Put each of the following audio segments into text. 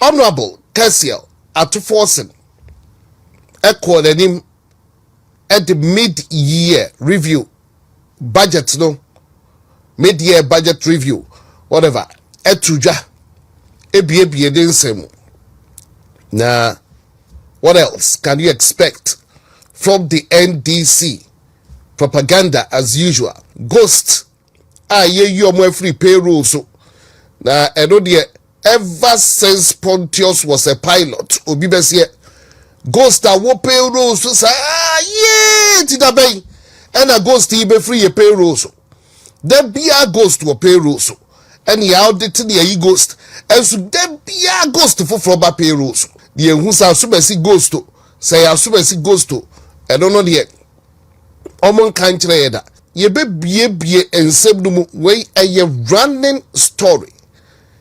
Honorable Kessiel Atuforsen called him at the mid-year review budget, no mid-year budget review, whatever. Etuja ebiebie den semu. Now, what else can you expect from the NDC? Propaganda as usual. Ghost. You are free payroll. So now, I know the ever since Pontius was a pilot, Obi Besie Ghost a wo payroll. So say Tidabe, and a ghost he be free a payroll. So there be a ghost to a payroll. So and he audited the ghost, and so there be a ghost for proper payroll. So the who's a super ghost to say a super ghost to I don't know the Omon country that ye be and sebdum way a running story.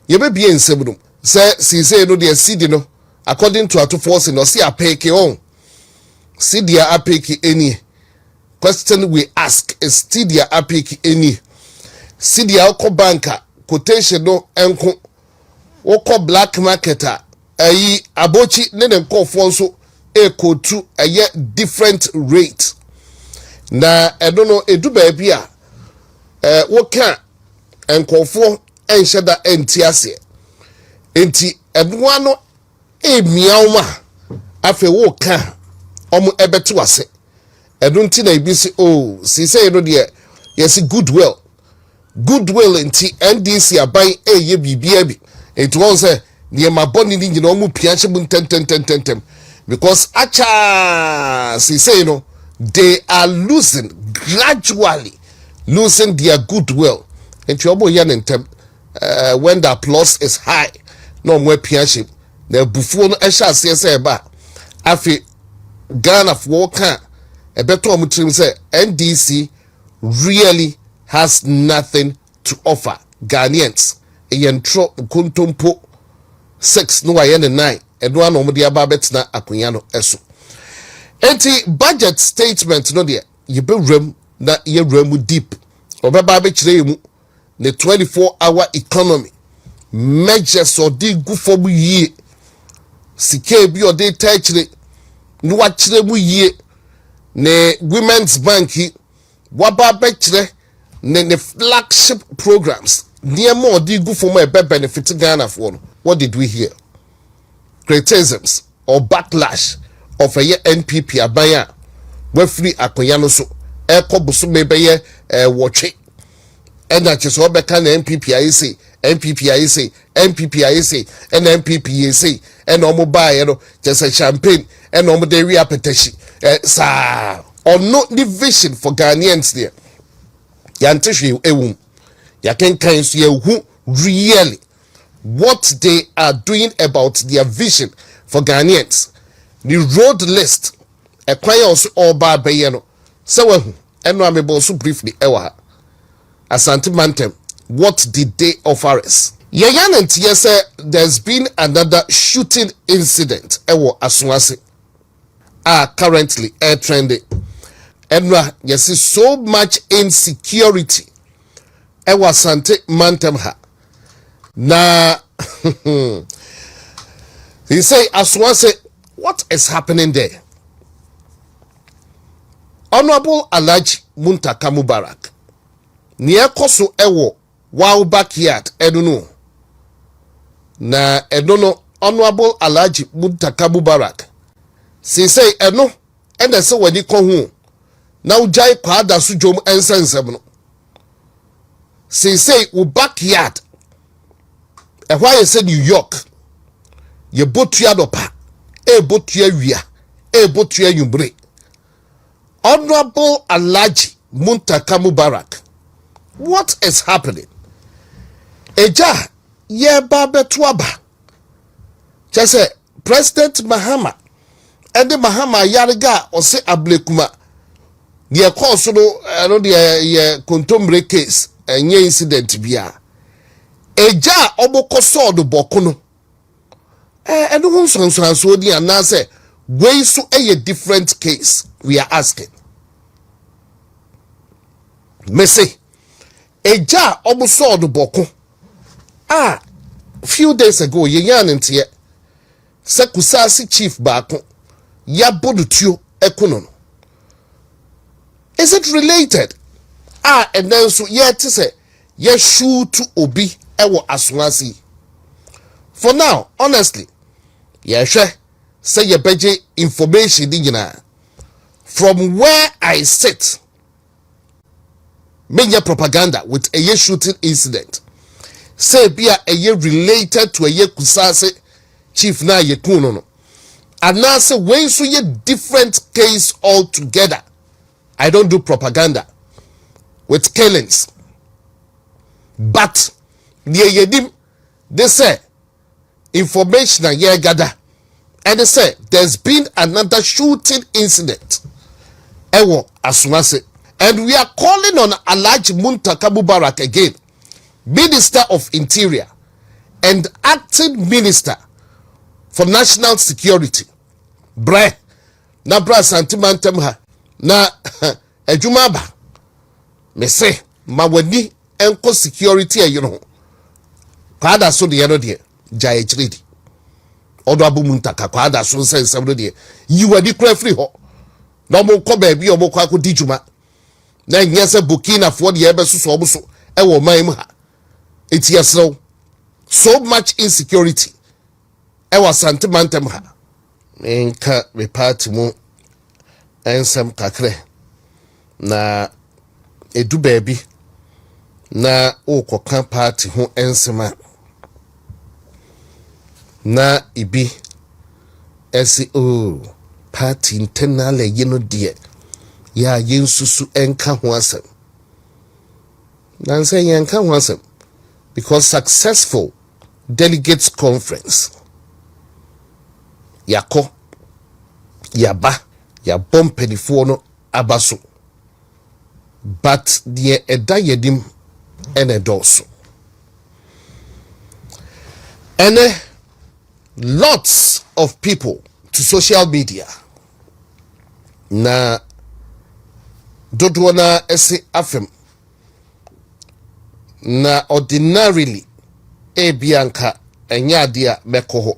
Ye be and sebdum say no dear city no according to our force no see a peke on see dear apeki any question we ask is still dear apeki any see dear banker quotation no enko woko black marketer ayi abochi ne nko so equal to a different rate. Na I don't know edu baby a what can enko for ensheda entiase enti edwa no miauma afe wo kan omo ebeto ase edun ti na ibisi oh si say no de yes goodwill enti NDC aban ye bibia bi it won say ne maboni ni nyina omo piache bu tentem because acha si say no they are gradually losing their goodwill. And trouble yanentem when the applause is high, no more pianship. The buffon esha say ba afi Ghana for can a better omutrim say NDC really has nothing to offer Ghanaians. A yentro kuntumpo 6 no ayen 9 and one omudia babetna akunyano eso. Enti budget statement no de ye be rem na ye rem deep obeba be kire mu the 24-hour economy measures or di gu for mu yie sike bi o de tachire no wa kire mu yie ne women's bank waba be kire ne flagship programs near more di gu for mu e be benefit Ghana for no. What did we hear? Criticisms or backlash of a NPP abaya we free akoyano so e kobuso mebeye watch and that is obeka na NPP I say and NPP and omo buy just a champagne and omo dey reappetition sa or no division for Ghanaians there yantishu ewum ya ken kan so ye hu really what they are doing about their vision for Ghanaians. The road list a kwaya also all bar bayano so and no amebo so briefly ewa Ashanti what did they offer us? Yayan and Tiese, there's been another shooting incident ewa Aswasi are currently air trending and yes so much insecurity ewa Ashanti ha na he say Aswasi. What is happening there? Honorable Alhaji Muntaka Mubarak near Koso Ewo wow backyard Eduno na Edono Honorable Alhaji Muntaka Mubarak say eno and say when you come home now jai kwada sujom ensensem say u backyard and why you say New York you both yadopa Ebotua wia ebotua yumbre. Honorable Alhaji Muntaka Mubarak, what is happening? Eja ye babetuaba just President Mahama and the Mahama yariga or say ablekuma ye cause no the contemporary case and ye incident bia Eja oboko so do bokono and the one so the and say way so a different case we are asking. Me say Eja obo so do boko few days ago ye yan ntie se kusasi chief baako ya bodutuo ekono no. Is it related? And then so yet say ye shoot obi ewo aswasi. For now, honestly, say ye beje information digina. From where I sit, media propaganda with a ye shooting incident. Say be a ye related to a ye kusase chief na ye kuno. And now say when so ye different case altogether. I don't do propaganda with killings. But they say information and ye gather. And they say there's been another shooting incident. Ewo Asumase. And we are calling on Alhaji Muntaka Mubarak again, Minister of Interior and Acting Minister for National Security. Na bra santimantem ha na ejumaba me say mawani enko security e yino kwada so de yeno de jai chiridi odo abu Muntaka kwada so nsem de yiwadi kra free ho na mo ko ba bi omo kwa akodi juma na nyese Burkina fo de ebe so obo so e wo man mu ha etiasro so much insecurity e wa santimantem ha enka me party mu ensem kakre na edu baby na okoka party ho ensema na ibi esi party internal yeno de ya yensusu enka ho asem nan say enka ho asem because successful delegates conference yako yaba ya bompedifo no abaso but the eda yedim ene doso and lots of people to social media na dodo na ese afem na ordinarily bianca enya dia mekoho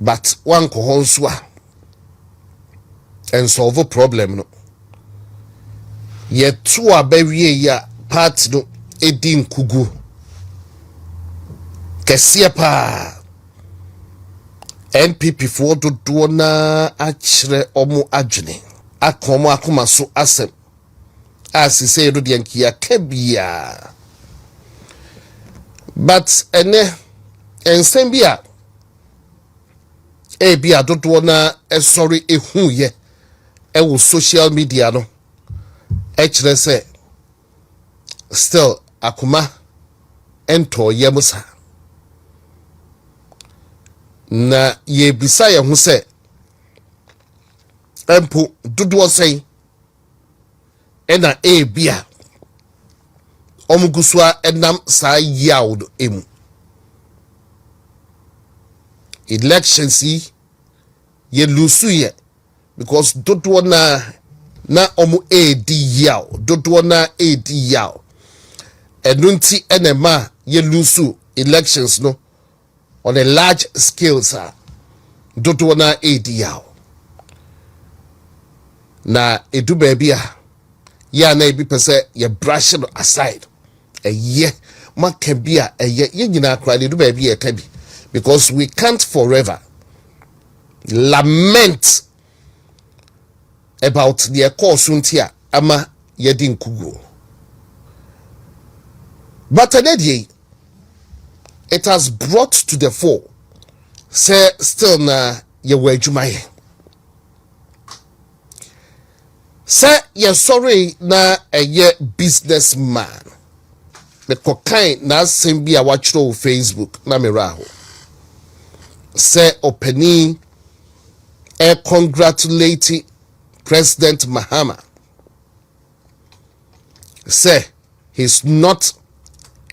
but one kohonswa and solve a problem no yet two abewie ya part no edin kugu kese pa NPP for do na achre omo adwene akomo akoma so asem asise do de ankia kabia but ene ensem bia bia do na sorry ehu ye ewo social media no echre se still akoma ento yemusa na ye bisa ye hu se empo dodo sei ena bia omugusua enam sa yaud emu elections ye lusu ye because dodo na omu edi yaw dodo na edi yaw enunti enema ye lusu elections no on a large scale sir dodo na edi yaw na edu babia ya na ebi pese ye brush it aside ye makabia ye nyina akra edu babia kabi because we can't forever lament about the course untia ama yedin kugu. But it has brought to the fore say still na ye wejumaye say ye sorry na ye businessman the cocaine na sembi a watch on Facebook na miraho say openi congratulating President Mahama say he's not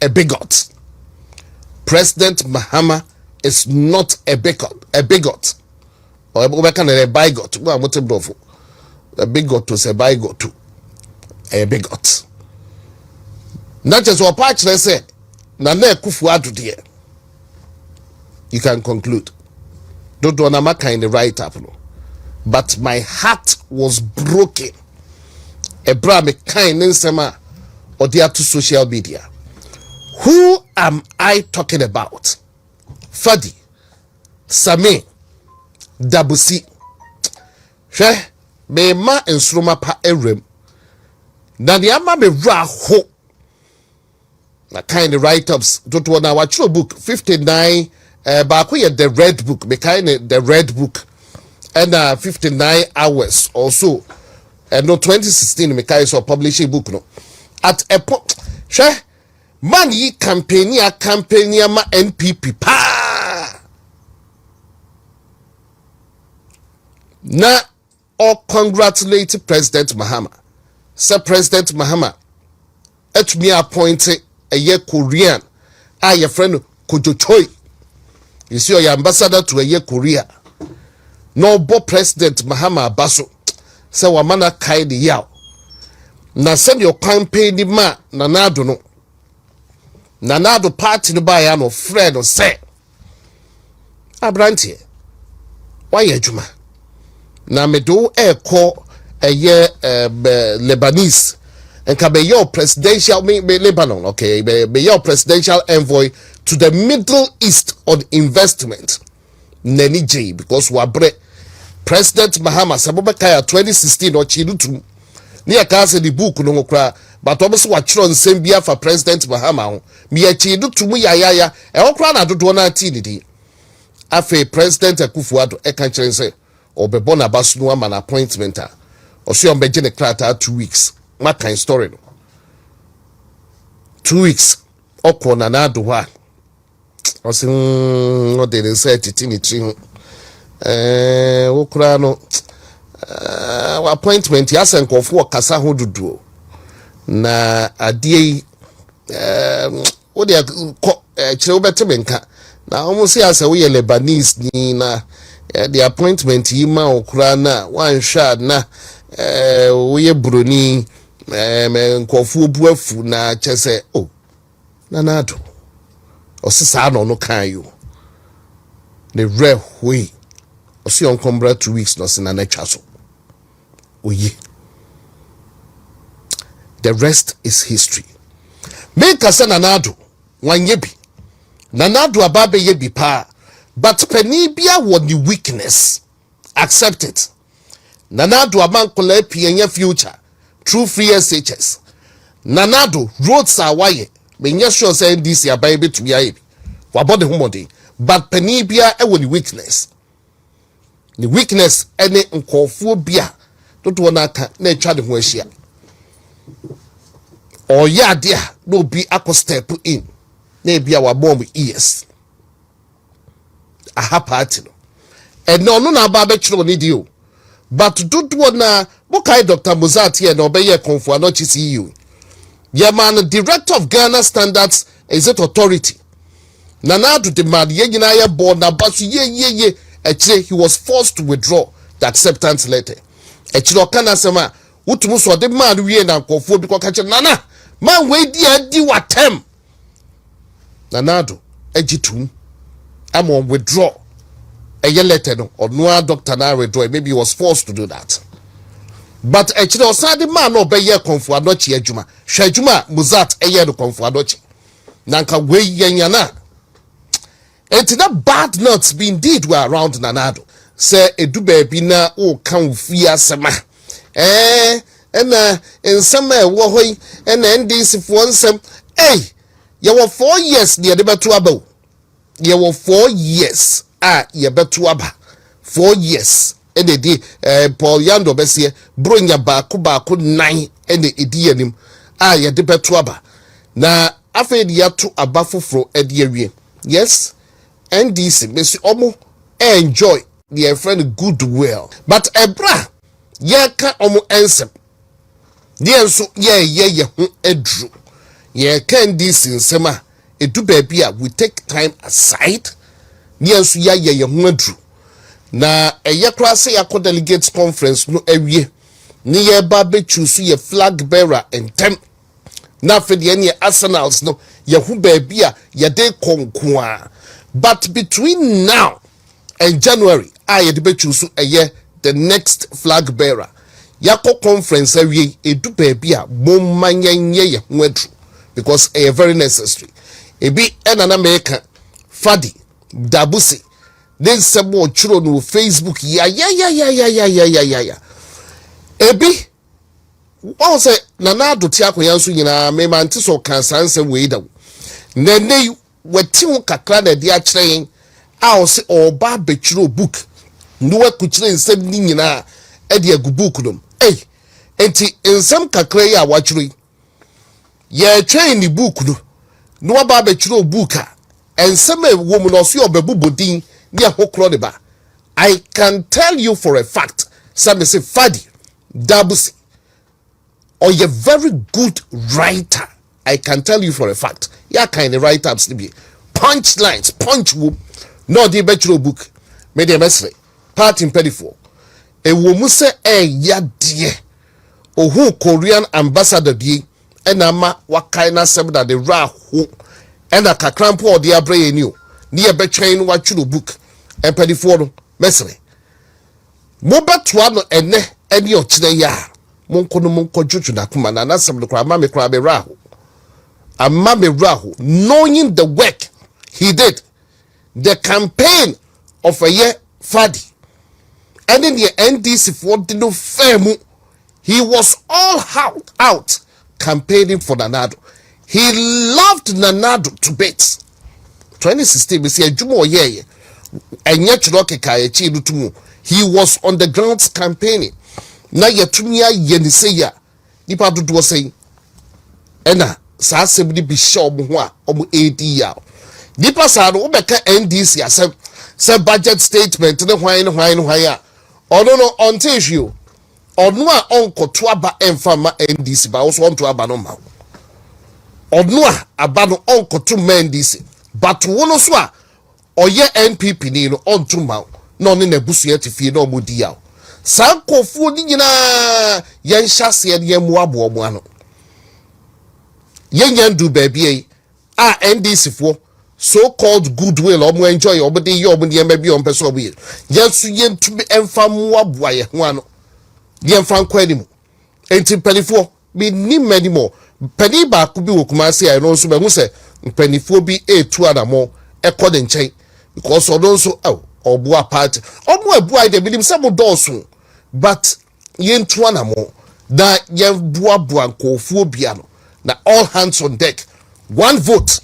a bigot. President Mahama is not a bigot. Or a bigot. A bigot to say bigot. A bigot. Not just what patch say. Na kufu adu dear. You can conclude. don't do na kind of write up no, but my heart was broken. Ebra me kind nsema or the to social media. Who am I talking about? Fadi, Sami, Dabusi. She me ma ensroma pa erem. Na the ama me ra ho. Na kind of write-ups. Don't wanna watch your book 59. Baako ye the red book. Me kind the red book. And 59 hours also. And no 2016 me kind so publish a book no. At a point, she man yi campaign ma NPP pa. Na or congratulate President Mahama. Sir President Mahama et me appointed a year Korean. Your friend Kojo Choi. You see your ambassador to a year Korea. No bo President Mahama Baso. So wamana kai di yao. Na send your campaign di ma nanado no. Nanado party no ba ya no friend or say. Abrantie. Why juma? Na medo call a year Lebanese. And can be your presidential Lebanon, okay? Be your presidential envoy to the Middle East on investment. Neni J, because wabre President Mahama Sabobakaya 2016 or Chilutu. Near Casa the book no cry, but almost watch on Sambia for President Mahama. Me a Chilutu Muyaya, and all crown I do one tinity. Afe President Akufuado, a country say, or Bebona Basnua man appointment, or see on Bejene Krata 2 weeks. My kind story. 2 weeks. Oko na na doha. I say, no, they didn't say it in it. Okra no. Appointment. Yes, and for kasa ho dudu. Na adie. What they are menka. Na almost say as we Lebanese ni na the appointment yima okra na one shot na we bruni. Nkofu buafu na chese oh nanado osisa no kan you the rare way osi on combra 2 weeks no se na twa so oyi the rest is history. Make us nanado wanye bi nanado ababe ye bi pa but penibia won the weakness accept it. Nanado amankola pie future true free SHS. Nanado roads are why when you sure say NDC are baby to be a wabody humodi, but penibia e the weakness. The weakness any uncophobia don't wanna na try the weshia. Or ya dear no be a step in. Maybe our bomb ears. A happy and no na barbecue need you. But don't wanna Bokai Dr. Muzat here no be konfu no chi see you. Yeah man, director of Ghana Standards is it authority. Nanado demand ye nyina ye board na basu ye he was forced to withdraw the acceptance letter. Echiro kana sema utumu so de man wie na konfu bi ko kache nana man we di watem. Nanado ejitum am on withdraw a year letter no or no doctor na withdraw. Maybe he was forced to do that. But actually osade man no be ye konfu adochi adwuma hwa adwuma muzat eye no konfu adochi nanka we yanyana enti that bad nuts be indeed were around nanado say edu baabi na o kan fi asema ena ensema e wo hoi ena NDC fo nsem ye wo 4 years ne de beto aba ye wo 4 years ye beto aba 4 years ede Paul Yando besie bronya baako 9 ede edi anim ye de beto aba na afedi yato aba foforo ede awie. Yes, NDC mesi omo enjoy their friend goodwill, but ebra ye ka omo ensem ye nso ye ho edru ye ka NDC nsema edu baabi we take time aside ye nso ye ho edru na eye klase yakọ delegates conference no awie ni ye ba be choose ye flag bearer entem na fede ne arsenals no ye hu baabi ye de konkoa. But between now and January I de be choose the next flag bearer yako conference awie edu baabi a mommanyanye ye ho adru because e very necessary ebi enana meka fadi dabusi then sebo churo no Facebook ya ebi o say nana adoti akoya nso nyina me mante so kan sanse we da nene wati ho kakra na de a kyerɛ a o say oba betwiro book nuwa kukyire nsɛm ni nyina e de agu book no enti nsɛm kakra yi a wakyerɛ ye train ni book no nuwa ba betwiro book a nsɛm e wo mu no so obebubodin ne ahokro de ba. I can tell you for a fact some say fadi dabusi or you very good writer. I can tell you for a fact ya kind of write ups be punchlines punch whoop no the betro book me the mesre part in pedifo e wo mu se ya de ohu Korean ambassador die ena ma wakai na sem that the ra ho ena kakrampo de abraye ni o ne ye betwen wa twiro book en pedifo no mesre mo betwa no ene o kire ya monko no monko juju na kuma na nasem no kra ma me kra be ra ho amma me ra ho knowing the work he did the campaign of a year fadi and in the NDC for the no famu he was all out campaigning for Nanado. He loved Nanado to bits. 2016 we see a jumo ye and yet he was on the grounds campaigning. Na yetumia yeniseya nipa dodo wo sei ena saa sebdi bi sha omo ho a omo AD ya nipa saa no obeka NDC asem se budget statement ne hwan a ono no ontishu ono a onkoto aba emfa ma NDC ba wo so onto aba no ma ono a aba no onkoto ma NDC but wo no so a oye NPP ni no onto ma no ne nabusu atifie no omodi ya sankofu ni nyina yen hyase ye muabo omo ano yen ndu baby a NDC fo so called goodwill omo enjoy omo de ye omo de ma bi on person omo ye yensu yentumi emfa muabo ye ho ano yen fan kwani mu enti panifo bi ni many more pani ba ku bi wokumase ai no so be hu se panifo bi etu adamo ekọ de nchen because odon so obu apart obu abu ai de bidim se mo doso but yentu anamo na yebua bua nkofuo bia no na all hands on deck one vote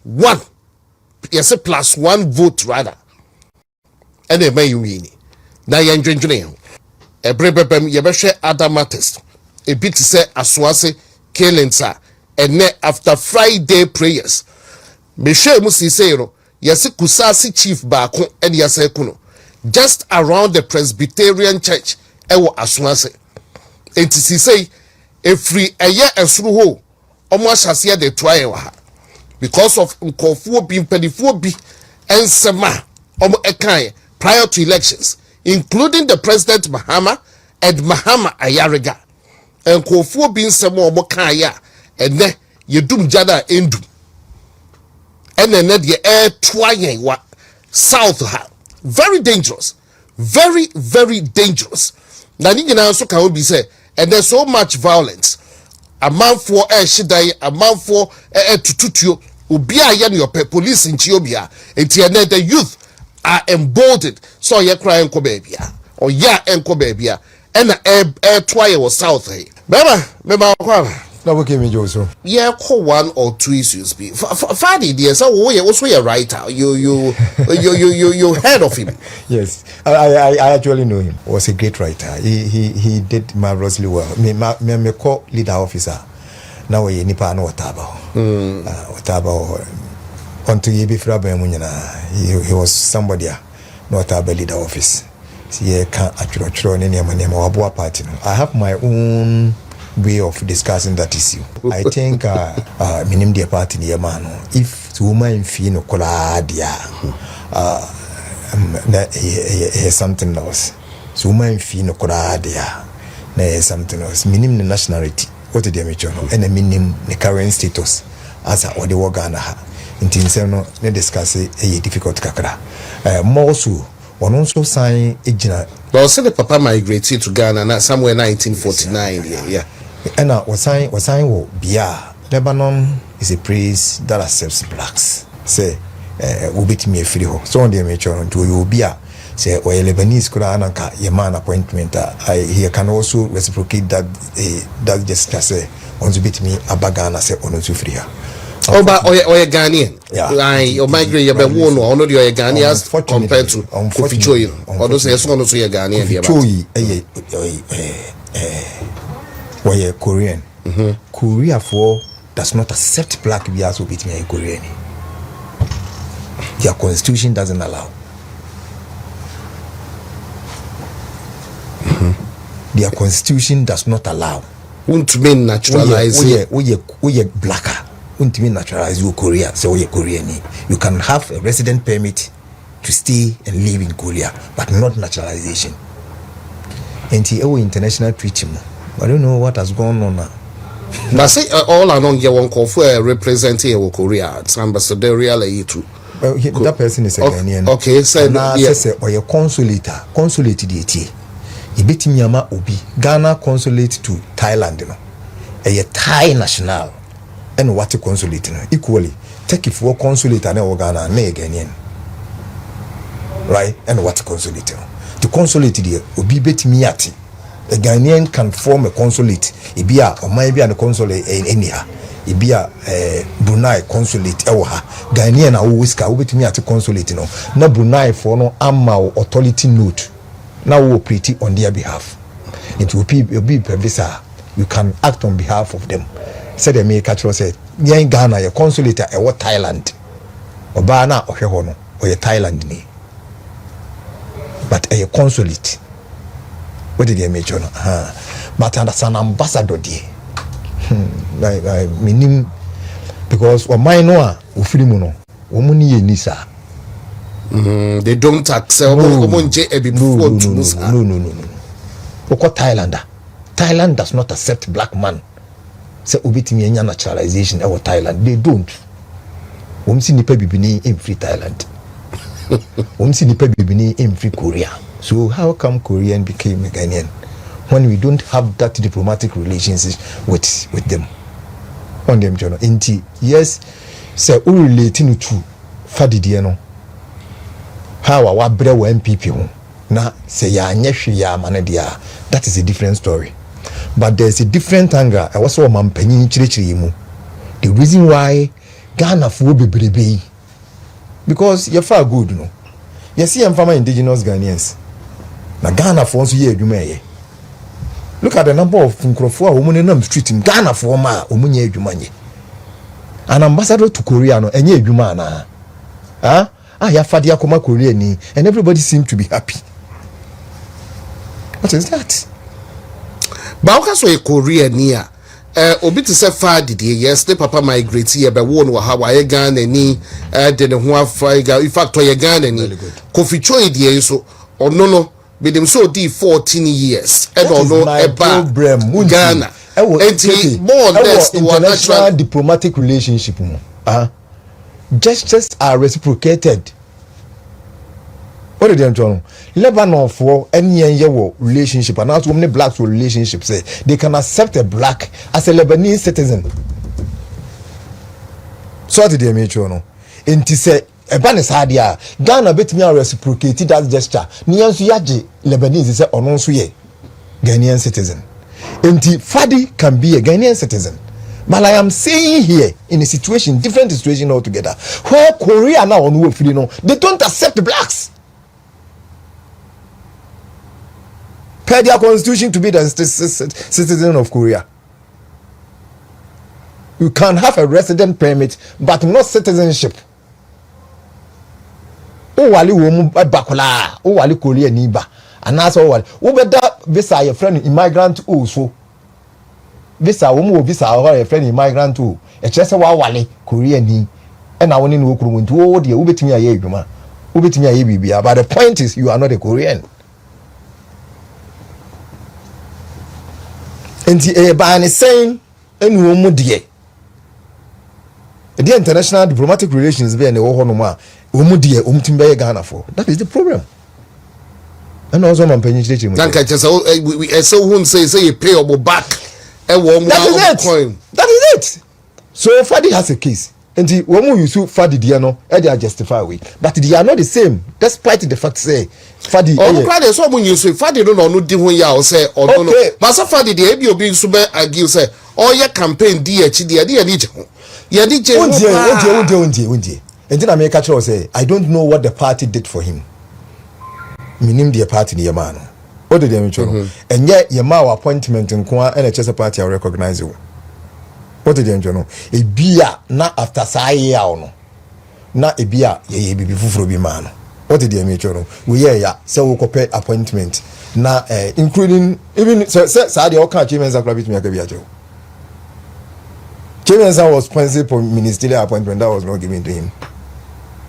one yes plus one vote rather and e may win na yendwendwene ebrebebem yebehwe other matters e bit say asoase kelensa and after Friday prayers me share mu si say no yes kusasi chief baako and yes kuno just around the Presbyterian church ewo asoase entisi say efri eye esuru ho omo ahyase de toaye wa because of nkofuo bi mpanifuo bi ensema omo ekan prior to elections including the president Mahama and Mahama Ayariga nkofuo bi nsema omo kan ya ene yedum jada endum ene de toaye wa south ha very dangerous very very dangerous na ni nyina so kan obi say and there's so much violence a man for shidai a man for tututuo obi a ye no police in Chiobia enti the youth are emboldened so ye cry enko baabia or ya enko baabia and twaye was south here mema kwa na we came Joso yeah call one or two issues be fadi there so we also a writer you heard of him. Yes, I actually know him. Was a great writer. He did marvelously well. Me call leader officer now we nipa no wataba onto ye be fraba mu nyina he was somebody no wataba leader office see can atro ne nema wabo party no. I have my own way of discussing that issue. I think minim the party near man if woman fee no kola dia something else so woman fee no kola dia na something else minim the nationality what the mecho no and minim the current status as a odi Ghana ha intin se no ne discuss difficult kakra more so One also sign ejina. But say the papa migrated to Ghana na somewhere 1949 yeah. And was sign wo bia. Lebanon is a place that accepts blacks. Say will be me free ho. So on the mature to you bia. Say or Lebanese could ananka your man appointment. He can also reciprocate that just say on to beat me abagana say on to free. Oh, but or Ghanaian. Yeah. I or migrate your one or not your Ghanaians compared to Kofi Choy. Or those as one of your Ghanaian. Choy, Korean. Korea for does not accept black bias with me a Korean. Their constitution doesn't allow. Their constitution does not allow. Won't mean naturalize. We blacker. Won't mean naturalize you Korea. So you're Korean. You can have a resident permit to stay and live in Korea, but not naturalization. And international treaty. I don't know what has gone on now. But say all along you won't call for representing Korea. It's ambassadorial too. That person is a Ghanaian. Okay, so now say or your consulate DT. Ibiti Miyama Obi Ghana consulate to Thailand a Thai national and what consulate equally take if for consulate and Ghana na Ghanaian, right? And what consulate the consulate there Obi beti miati a Ghanaian can form a consulate ibia or maybe an consulate in India ibia Brunei consulate ewa Ghanaian always ka obeti miati consulate na Brunei for no ama authority note. Now we operate on their behalf. It will be visa. You can act on behalf of them. Said the maker said, "You're in Ghana, your consulate at what Thailand, or Bana or Hehono, or your Thailand ni." But a consulate. What did they mention? But as an ambassador, I mean, because or my noa ufilimuno, umuni nisa. They don't accept No. Thailand does not accept black man. Say ubitimi enya naturalization or Thailand. They don't. Umsi nipa bibini in free Thailand. Umsi nipa bibini in free Korea. So how come Korean became a Ghanaian when we don't have that diplomatic relations with them? On them, John. Inti yes, say we relating to Fadidiano. How our brother MPP na say ya nyehwe ya manadia. That is a different story. But there's a different angle. I was so mampanyin chirichiri mu. The reason why Ghana for be because you're far good, no. You see, I'm from indigenous Ghanaians. Na Ghana for so ye adwuma ye. Look at the number of nkrofo a women in street in Ghana for ma omunye adwuma nye. An ambassador to Korea no enye adwuma na. Huh? Ya fadia koma Korea ni, and everybody seems to be happy. What is that? But how so a Korea near? Obi to say fadi yes, the papa migrate here, but one wa Hawaii Ghana ni didn't have figa. In fact, to Ghana ni Kofi Choy dear so or no, but them so deep 14 years. And no problem Ghana. And more or less international diplomatic relationship. Gestures are reciprocated. What did they do? Lebanon for any relationship, and not only blacks for relationships, they can accept a black as a Lebanese citizen. So what did they make you know? And to say a banis hadia, Ghana bet me reciprocated that gesture. Niansu yaji Lebanese is or non suye Ghanaian citizen. And Fadi can be a Ghanaian citizen. But I am saying here in a situation, different situation altogether, where Korea now on they don't accept blacks. Per their constitution to be the citizen of Korea. You can have a resident permit, but not citizenship. Oh, wali womu bakola. Oh, wali Korea niba. And that's all. Oh, better visa your friend immigrant also. Visa womu visa our friend immigrant too. A chesa wa wale Korea ni. And I want to know who the ubetimi aye juma. Ubetimi aye bibia. But the point is, you are not a Korean. And the ban is saying, and womu die. The international diplomatic relations be and the woman umudie umtimbe Ghana for. That is the problem. And also man penny church. Nanka just so who say you pay or back a warm coin. That is it. So Fadi has a case. And the woman you sue Fadi Diano, they are justified with. But they are not the same, despite the fact say Fadi. Oh, crowd is someone you say Fadi don't know the one ya say or no. Master Fadi the ABO being super argue say, oh, your campaign DHD, and then I make a choice say, I don't know what the party did for him. Minim the party the man. What did they mention? And yet, your appointment in Kwa and a Chester party I recognize you. What did you know? A beer not after say no. Not a beer, ye be before be man. What did you know? We so we compare appointment. Now including even Saudi or can't Chieftaincy club with me a caveat. Chieftaincy was principal ministerial appointment that was not given to him.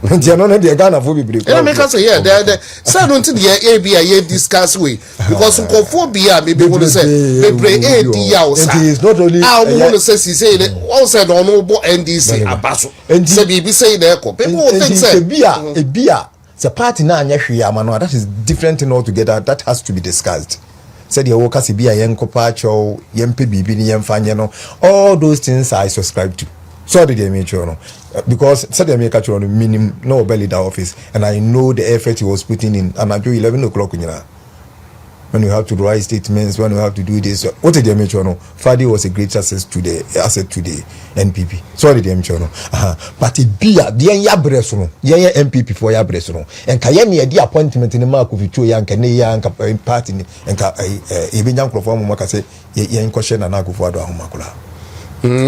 They know the Ghana for be. And make us say the so don't the ABI discuss we because phobia maybe want to say they pray AD it is not only I want to say also no NDC abaso and say be say there people think say a beer the party na anya hwe amano that is different thing altogether that has to be discussed. Said your workers be a yenkopa cho yempe bibi ni yemfanye no all those things I subscribe to. So did they make sure no? Because said they make a minimum no belly the office and I know the effort he was putting in and until 11 o'clock when you have to write statements, when you have to do this. What did they make sure no? Fadi was a great asset to the NPP. So did they make sure no? But it be a the yabreso no NPP for yabreso no and kayemi the appointment in the mark of you young Canadian party and even young perform makase yen question and akufo ado ahomakula.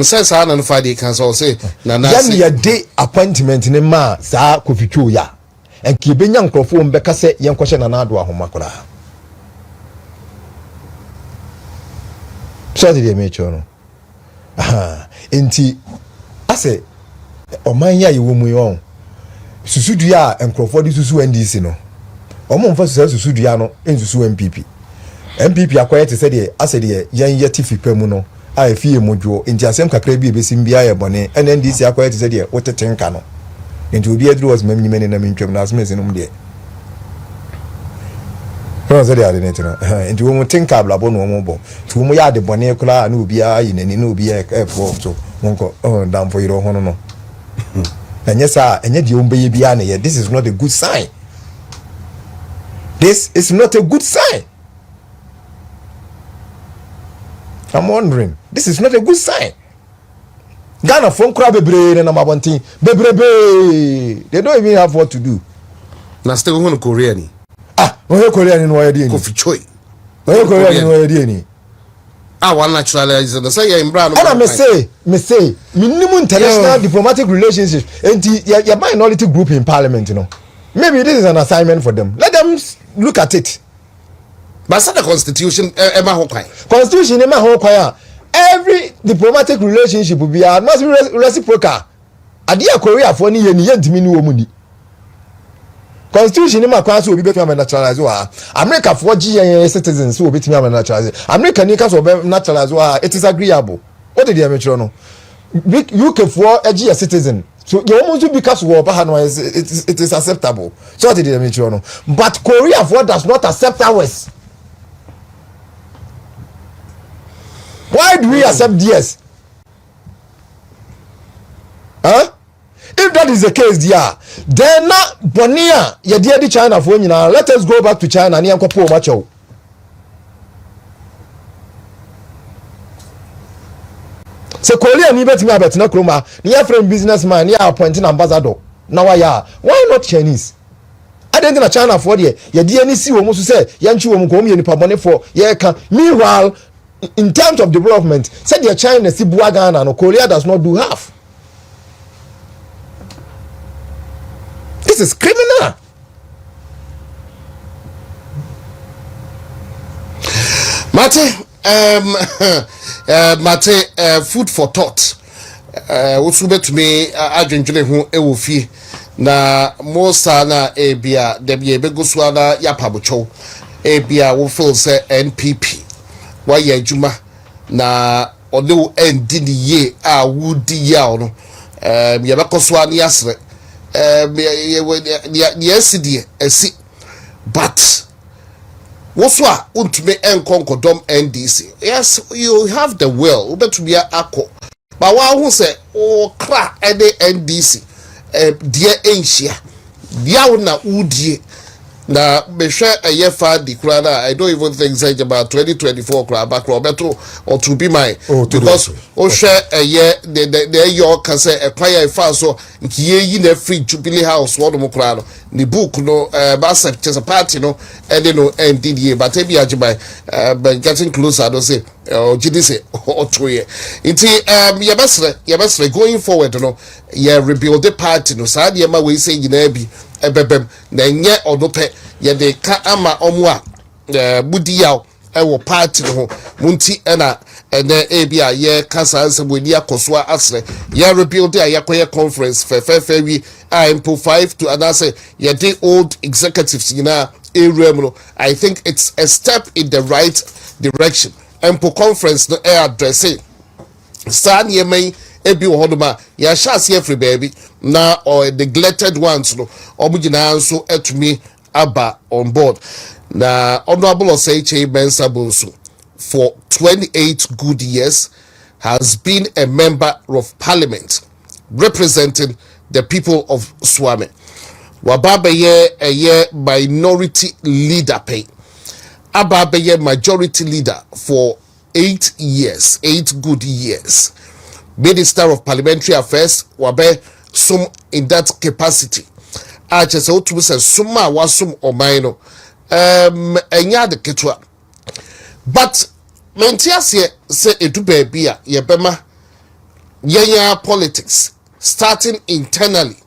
Says I and Fadi can so say Nana ya day appointment in ma sa koficho ya and kibenya nkrofo mbeka se yen kwhye na ado ahomakura so did me chono enti ase omanya ye wo mu yon susudua nkrofo di susu NDC no omo mfa susudua no ensusu MPP akoye te se de ase de yen yeti fipa mu no I feel mojo in Jasem Kakrebi Besimbia Bonnet and NDC acquired to say, what a tenkano. Into be a draws many men in a minimum as missing there. No, they are in it. And you won't think of Labon Mobo. To whom we are the Bonnecola and Ubia in and Nubia airport. So won't go down for your honor. And yes, sir, and yet you be beyond here. This is not a good sign. This is not a good sign. I'm wondering. This is not a good sign. Ghana phone crab bebre and I'm wanting bebre. They don't even have what to do. Na still going to Korean. Where Korean in where they coffee choy. Where Korean in where they one naturalized the say in Brown. And I may say minimum international diplomatic relationships and your minority group in parliament, you know. Maybe this is an assignment for them. Let them look at it. But the constitution Constitution every diplomatic relationship will be must be reciprocal. Adia Korea for ni yentimi omuni. Constitution in my class will be better naturalized. America for GNA citizens will be naturalized. America nikas will be naturalized. It is agreeable. What did they mention? UK for a GA citizen. So you almost because it is acceptable. So what did they mention? But Korea for does not accept ours. Why do we accept DS? Huh? If that is the case, then not Bonia, you dear the China for you now. Let us go back to China and Yanko Macho. So Korea ni bet me about na kroma, near friend businessman, near appointing ambassador. Now why not Chinese? I didn't know China for the ye dear ni see almost say Yanchu Mokomi and Pabone for ye can meanwhile. In terms of development, said your China see Ghana and Korea does not do half. This is criminal. Mate, food for thought. What's to me? I drink who ewufi na mosa na ebia debi ebeguswana yapabucho ebia wo feel say NPP. Why ye juma na odo endi ni ye a wudi ya no ye bekoswa ni asre ye esi die esi but What's what? Untime enkonkodom NDC. Yes, you have the will. Ubetu be ako. But what who say? Oh, crack any NDC. Dear Asia. Dia na udie. Na mesha ayefa di krana. I don't even think say about 2024 krana back Roberto or to be my because share a year the your can say a choir fa so nkiye yi na free Jubilee House one mo krana the book no basket just a party no and no NDD but ebi ajibai but getting closer I don't say or GDC or 2 year inti yebesre going forward no ye rebuild the party no sa de ma we say nyina bi ebebem na nye odope ye de ka ama omo a budi yaw ewo party no munti na ene ebia ye kasa nseboni akoso asre ye rebuild a yakoye conference fe wi impo 5 to anase ye de old executives nyina area no. I think it's a step in the right direction. Impo conference no air addressing stand ye may ebi wo hodoma ya shas ye free baby na or neglected ones no omugina nso etumi aba on board na honorable Osei for 28 good years has been a member of parliament representing the people of Swami. Wababeye a year minority leader pay. Ababeye majority leader for 8 years, 8 good years. Minister of Parliamentary Affairs, wabe sum in that capacity. Achese otu se suma wasum omaino. Enya de ketwa. But mentiase se edu baby a yebema yenya politics starting internally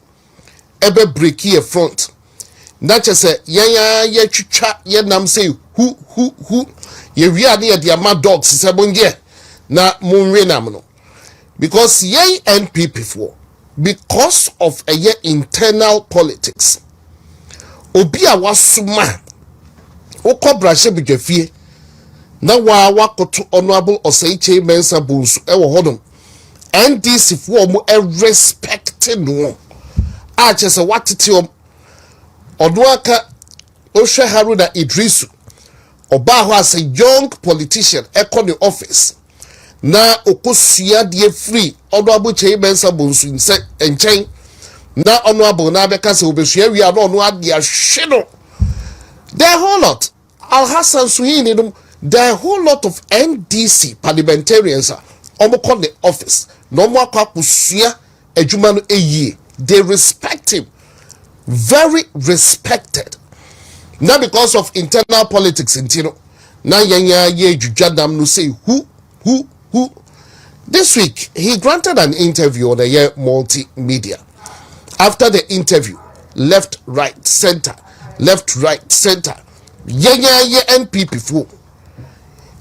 ebe break ye front. Nache se yenya ye twitwa ye nam say who ye wi ade ye de ama dogs se bonje na munwe nam no. Because ye NPP for because of a year internal politics obi a wasuma okobra she bidwafie na wakoto honorable Osei ewo hodom NDC for mo respecting no a chese watete odoaka ohwe Haruna Idrisu oba ho as a young politician ekọ the office na okosua de free honorable Kyei nse enchen na honorable na beka se obesua wi a no ade ahwe no the whole lot Al Hassan Suhini the whole lot of NDC parliamentarians are call the office no more kwakusua adwuma no eye they respect him very respected now because of internal politics intino na yanya ye judadam no say who this week he granted an interview on the multimedia. After the interview left right center yenya ye NPP fo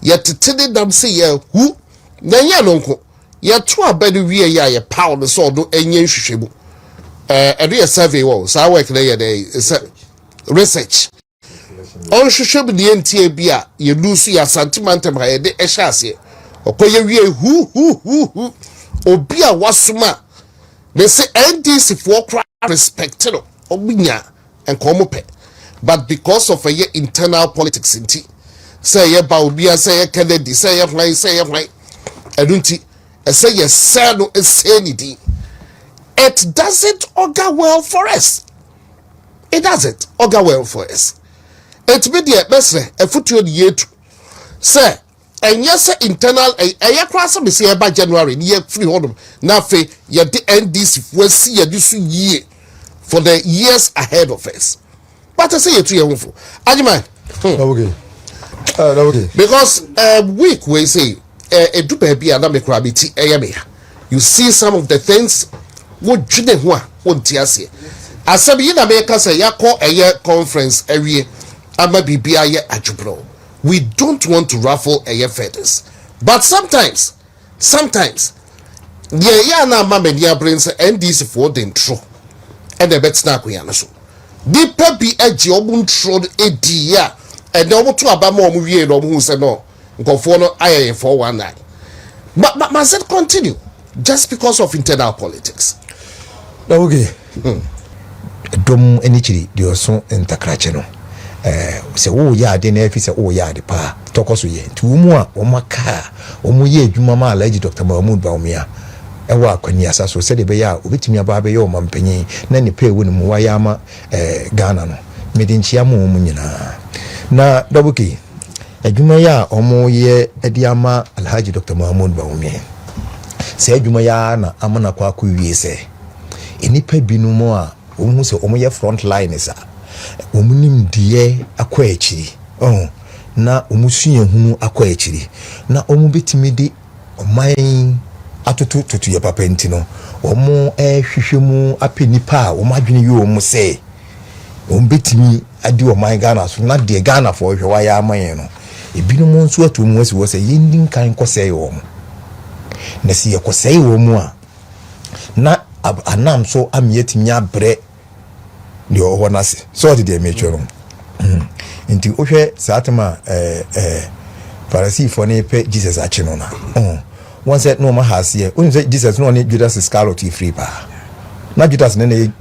yet tell them say who nanya nonko ye to abedi wie ya ye power so do enye hwehwebu a survey wo so work na ye research on hwehwebu de ntie bia ye lusu ya sentimental ha ye de ehase okoye wie who obi a wasuma they say NDC for respect no obinya enkomope but because of a year internal politics inti say ye ba obi say ye Kennedy say ye why edunti say ye say no say ni di it doesn't augur well for us. It doesn't augur well for us. It be the best efutuo de yetu say and yes internal a class me say by January year free hodom na fe ye the NDC we see ye do year for the years ahead of us. But I say you to your info. Ajima. Okay. Because week we say a do baby and me crabiti you see some of the things what jine ho a wontiase. Asabi na me ka say yakọ a conference every ama bibia ye adwubro. We don't want to ruffle a feathers. But sometimes yeah na mama dia brains NDC for den tro. And the bet snack we so. Dipa bi age obun tro edi ya. And no to abama mu wie no hu se no. Nkofo no aye 419. But must it continue just because of internal politics? Okay. Dom enichiri dio so entakrache no. se wo ya de na afi se wo ya de pa tokoso ye nti wo mu a wo maka wo mu ye adwuma ma alaji Dr. Mahmoud Bawumia ewa akwani asaso se de be ya obetimi aba be ye o mampanyin na ne pe wo ne mu wa ya ma Ghana no medinchia mu nyina na dobuki adwuma ya omo ye edi ama Alhaji Dr. Mahmoud Bawumia se adwuma ya na amana kwa wie se enipa binumu a omu se omo ye front line is omunim die akwa akiri na omusuye hunu akwa akiri na omu betimi di oman atoto ye papa ntino omo hwehwemu apenipa a omo adwene yi omu se omu betimi adi oman Ghana so na de Ghana for hwe ya aman no ebinom nso atu mu asi wo se yendin kan kosei omu na si ye kosei omu a na anam so amietimi abre the owanase so did they make you nti ohwe satema Pharisee for ne pe Jesus achi no na one said no ma hase only say Jesus no ne Judas Iscariot free pa na Judas ne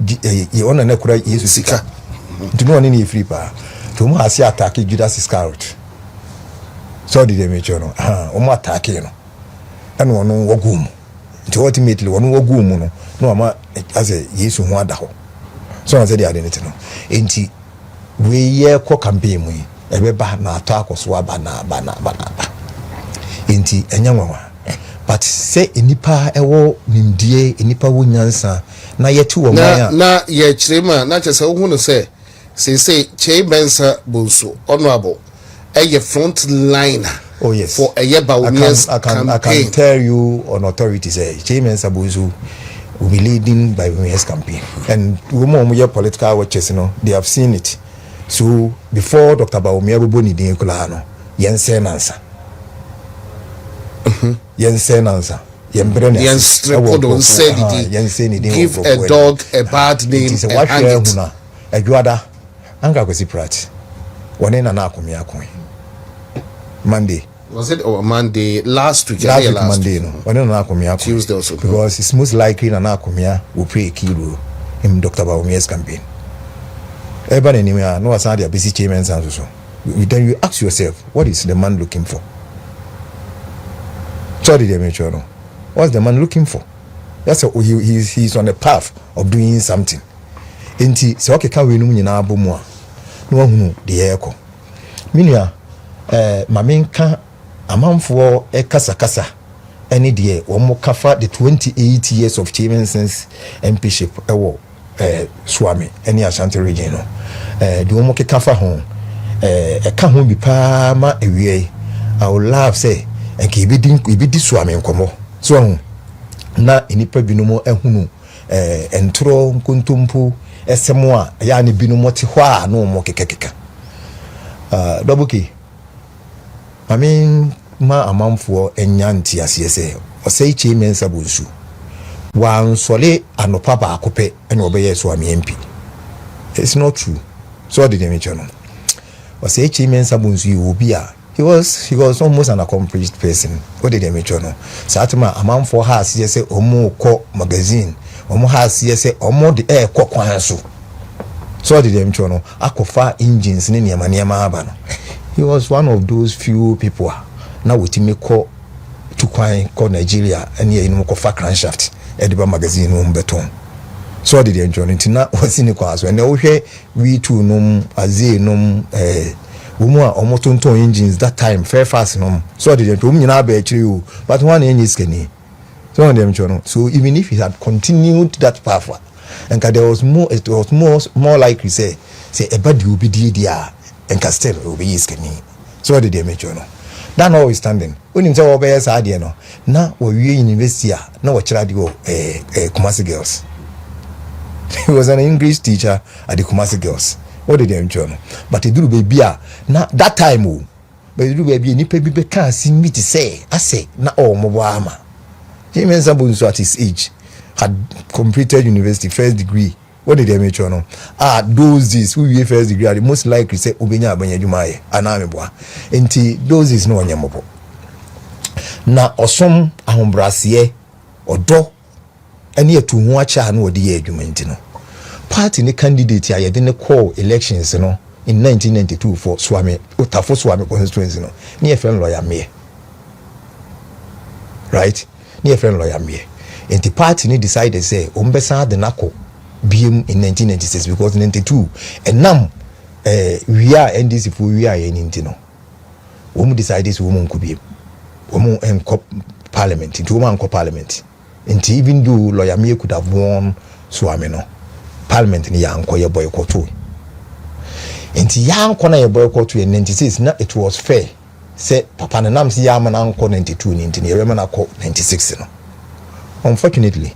ye ona na kura Yesu sika nti no ne free pa to mo hase attack Judas Iscariot so did they make you no o mo attack no and wono wogum nti ultimately wono wogum no ma as Yesu ho ada ho so I said the identity no enti we ye ko campaign mu ebe ba na ato akoso aba na enti enyanwa but say enipa ewo nimdie enipa wo nyansa na yetu wo man na ye chirema na chese wo hunu say Kyei Bensa Bonso honorable a front liner oh yes for a year campaign. I can tell you on authority say Kyei Bensa Bonso will be leading by women's campaign. And women political watchers, they have seen it. So before Dr. Bawumia Boni Din Kulano, Yensen answer. Yensen answer. Yensen said give a dog a bad name. It's a wash huna. A guada. Anga kwesi prat. One na akumia coin. Monday. Was it Monday last week? Last Monday, no. When na akumia Tuesday also. Because it's most likely na akumia will play a key role in Dr. Bawumia's campaign. Everybody anyway, no aside their busy chairman's and so. Then you ask yourself, what is the man looking for? Sorry, they make sure no. What's the man looking for? That's a, he's on the path of doing something. Enti so okay can we no nyina abomu a no hunu de eko. Minia mamenka amanfo kasa any de wo kafa the 28 years of chairman's MPship ewo Swami any Ashanti region no de wo kafa ho ka ho bi pa ma ewie I would love say enke ibidi Swami nkomo so na enipa binumo ehunu entro nkontompo esemo a ya ne binumo te ho a no mo kekekeka dobuki I mean ma amanfo enyanti asese Osei Kyei Bonso wan sole anopa ba akope ene obeye Swami MP. It's not true. So did they mention Osei Kyei Bonso you be a he was almost an accomplished person. What did they mention Satuma amanfo ha asese omo ko magazine omo ha asese omo de ko kwan so did they mention akofa engines ne niama aba no. He was one of those few people now with me call to call Nigeria and here in Mokofa crankshaft Ediba magazine beton. So did they enjoy it now was in the class when they we two num As3m woman almost on engines that time fair fast num. So did they told me now be you but one engine is skinny. So them so even if he had continued that path and there was more it was more likely say a bad will be dia and Castel will be skinny. So what did they make you know? That notwithstanding, when you say obey idea no, now we university now what child go Kumasi girls. He was an English teacher at the Kumasi girls. What did they make you know? But he do baby now that time but he do baby ni pe be can see me to say I say na all mobama. Kyei Bonso at his age had completed university first degree. What did they make you know? Those days who you first degree are the most likely say ubenya abanya jumaye anamebwa. Enti those is no onyamopo. Na osom ahombrasiye odo ene etu ho acha na odi ye adwuma enti no. Party ne candidate ya ye de ne call elections no in 1992 for Swami Utafo Swami constituency no near friend lawyer me right near friend lawyer me and the party ni decided say umbesa the nako BM in 1996 because 92 and now we are NDC for we are in intino we decided so we could be we parliament into one parliament and even though lawyer me could have won Swami no parliament ni yanko ye boycott enti yanko na ye boycott in 96 na it was fair say papa na nam si yama na anko 92 ni enti ye na ko 96 no unfortunately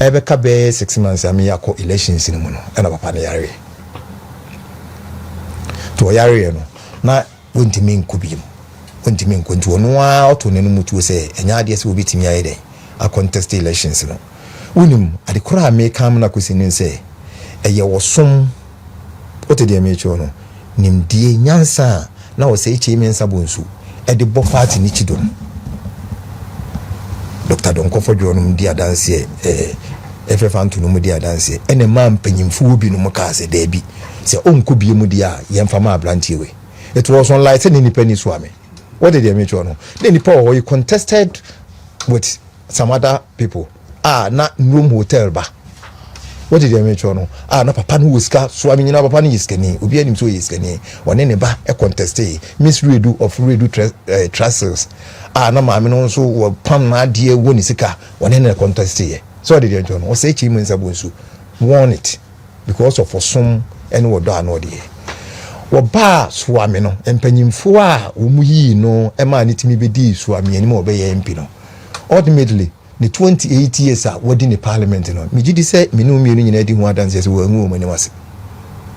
ebe ka be 6 months am yakọ elections ni mu no na papa na yare to yare no na wontimi nkubiem wontimi nkontu no a oto ne no mutu se enya ade se obitimi aye den a contest elections no unim ade kora me kam na kwesini se eye wosom otede me cho no nimdie nyansa na wo se eche me nsabonsu e de bo party ni chidom Dr. Don Kofodjo no dia dance FF no mu dia dance ene man panyimfu bi no mu ka se da bi se onko bi mu dia yemfa ma abrantie we it was on light ni pani so ame what did they make no then the you contested with some other people na room hotel ba what did they make no na papa no wiska so ame nyina papa no yiskani obi anim so yiskani one ne ba e contested miss redo of redo trusters na maame no so wo pam na ade woni sika one ne contested so did they no say chi mensa bonsu won it because of some and wo do anode wo ba Swami no empanyimfo a wo mu yi no e ma ne timi bedi Swami ani ma obeye MP no ultimately the 28 years a wodi ne parliament no me gidi say me no mienu nyina di ho adanse se wo anwu omani wase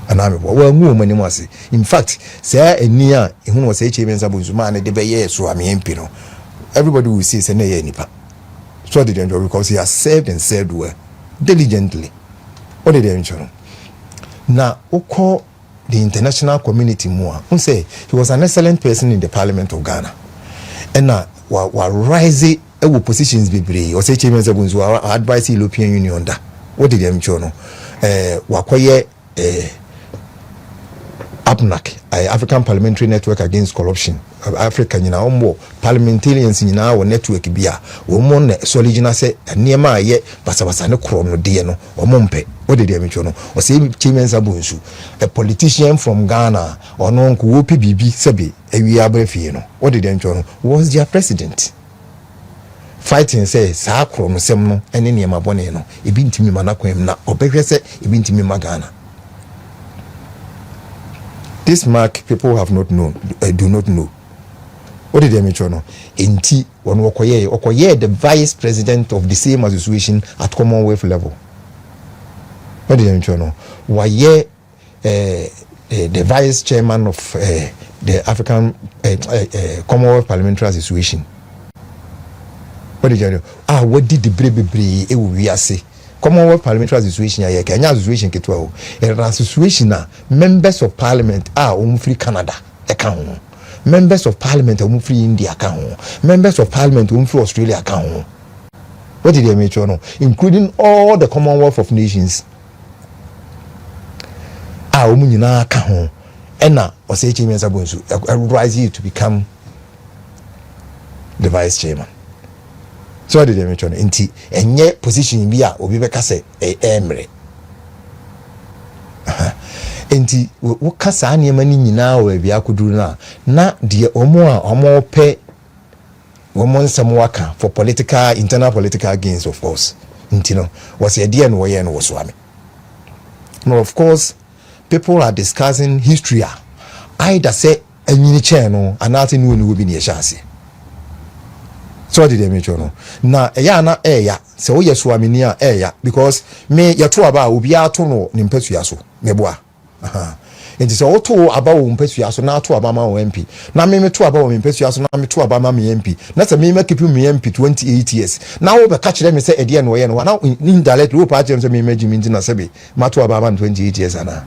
aname wo anwu omani wase in fact say eni a ehunu wo say che mensa bonsu ma ne de beye Swami MP no everybody will say say na ye nipa so did enjoy because he has served and served well diligently what did they enjoy na oko the international community more say he was an excellent person in the Parliament of Ghana and na wa rise positions bebre o say chairman Zabunzu advise European Union da what did they enjoy no wa koye APNAC African Parliamentary Network Against Corruption Africa nyina ombo parliamentarians nyina wo network bia wo mo ne soligina se niema ye basabasa ne krom no de no wo mpe what did they mention no o say chairman Zabunzu a politician from Ghana or no nko wo PBB sebe awi abrafie no what did they mention no was their president fighting say sa krom sem no ene niema bone no ebi ntimi manakwem na obehwe se ebi ntimi magana. This mark people have not known, do not know. What did they mention? No, Inti one Okoye, the vice president of the same association at Commonwealth level. What did they mention? No, Waye, the vice chairman of the African Commonwealth Parliamentary Association. What did you know? What did the brave we are say? Commonwealth Parliamentary Association ya Kenya Association ketwa o association na members of parliament free Canada account members of parliament free India account members of parliament free Australia account. What did they make sure no including all the Commonwealth of Nations nyina account ena Osei Chairman Sabonsu advise you to become the vice chairman. So did they mention inti enye position bi a obi beka se emre inti wo kasa anema ni nyina wa bia koduru na de omo pe omo nsam waka for political internal political gains of course inti no was a dear no we no Swami. No, of course people are discussing history either say enyini che no anati no ni obi ni ehase. So did they mention no na na se wo Swami ni because me yeto aba obi ato no ni mpasua so meboa enti se wo to aba wo mpasua so na ato aba ma wo MP na me to aba wo mpasua so na me to aba ma me MP na se me keep me MP 28 years na wo be catch them say ede no ye no na indirect wo pa chem say me imagine me na sebe ma to aba ma 28 years ana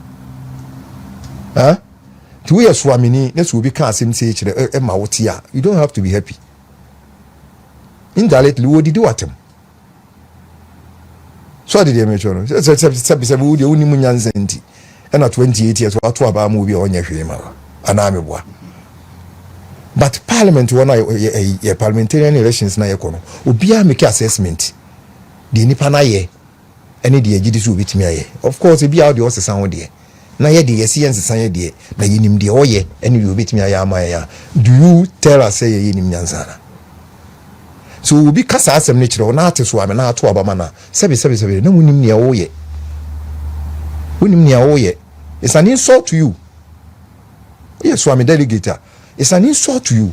to we Swami ni na so obi ka asem say kire e ma wo tia you don't have to be happy. Indirectly, what did you at him? So did they mention? Sabi would you only munyanzenti. and at 28 years what about movie on your shema and I'm a but parliament one a parliamentarian elections na yekono obia make assessment the nipa na ye any the agidi so bitimi aye of course e bia the osesan wo de na ye de yesi ensesan ye de na yinim de oye any you bitimi aye ama ya do you tell us say ye yinim nyansana so obi kasa asem ne kire na ate so ame na ato abama na sebe na munim ne oye unim ne oye it's an insult to you. Yes, so I'm a delegator. It's an insult to you.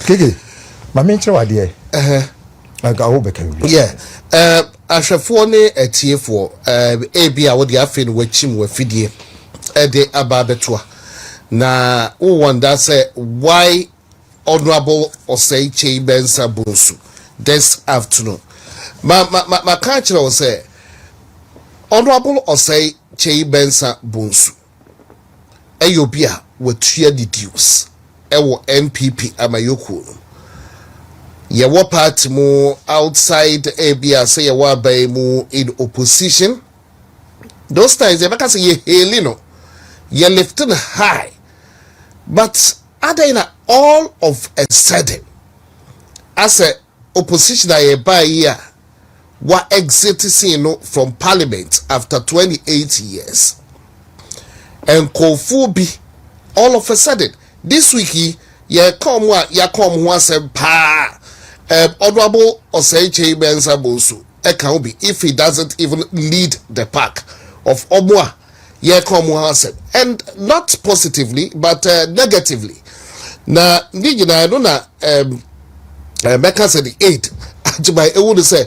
Okay. My mentor idea. I got over. Yeah. Ashafo ne etiefo ebi a wodi afi no wachim wa fidie de ababetwa na who wonder say why Honorable Osei Kyei Bensa Bonsu this afternoon ma catcher will say Honorable Osei Kyei Bensa Bonsu Eyobia wetua the dues ewo NPP amayoko ye wo party mo outside abia say ye wa by mo in opposition those times you say ye hailing no ye lifting high but adena all of a sudden as a opposition ye buy here wa exit no from parliament after 28 years and kofubi all of a sudden this week ye come once pa Honorable Osei Kyei Bensa Bonsu can be if he doesn't even lead the pack of Omwa ye come once and not positively but negatively na nigina no na Mecca said the 8 I would say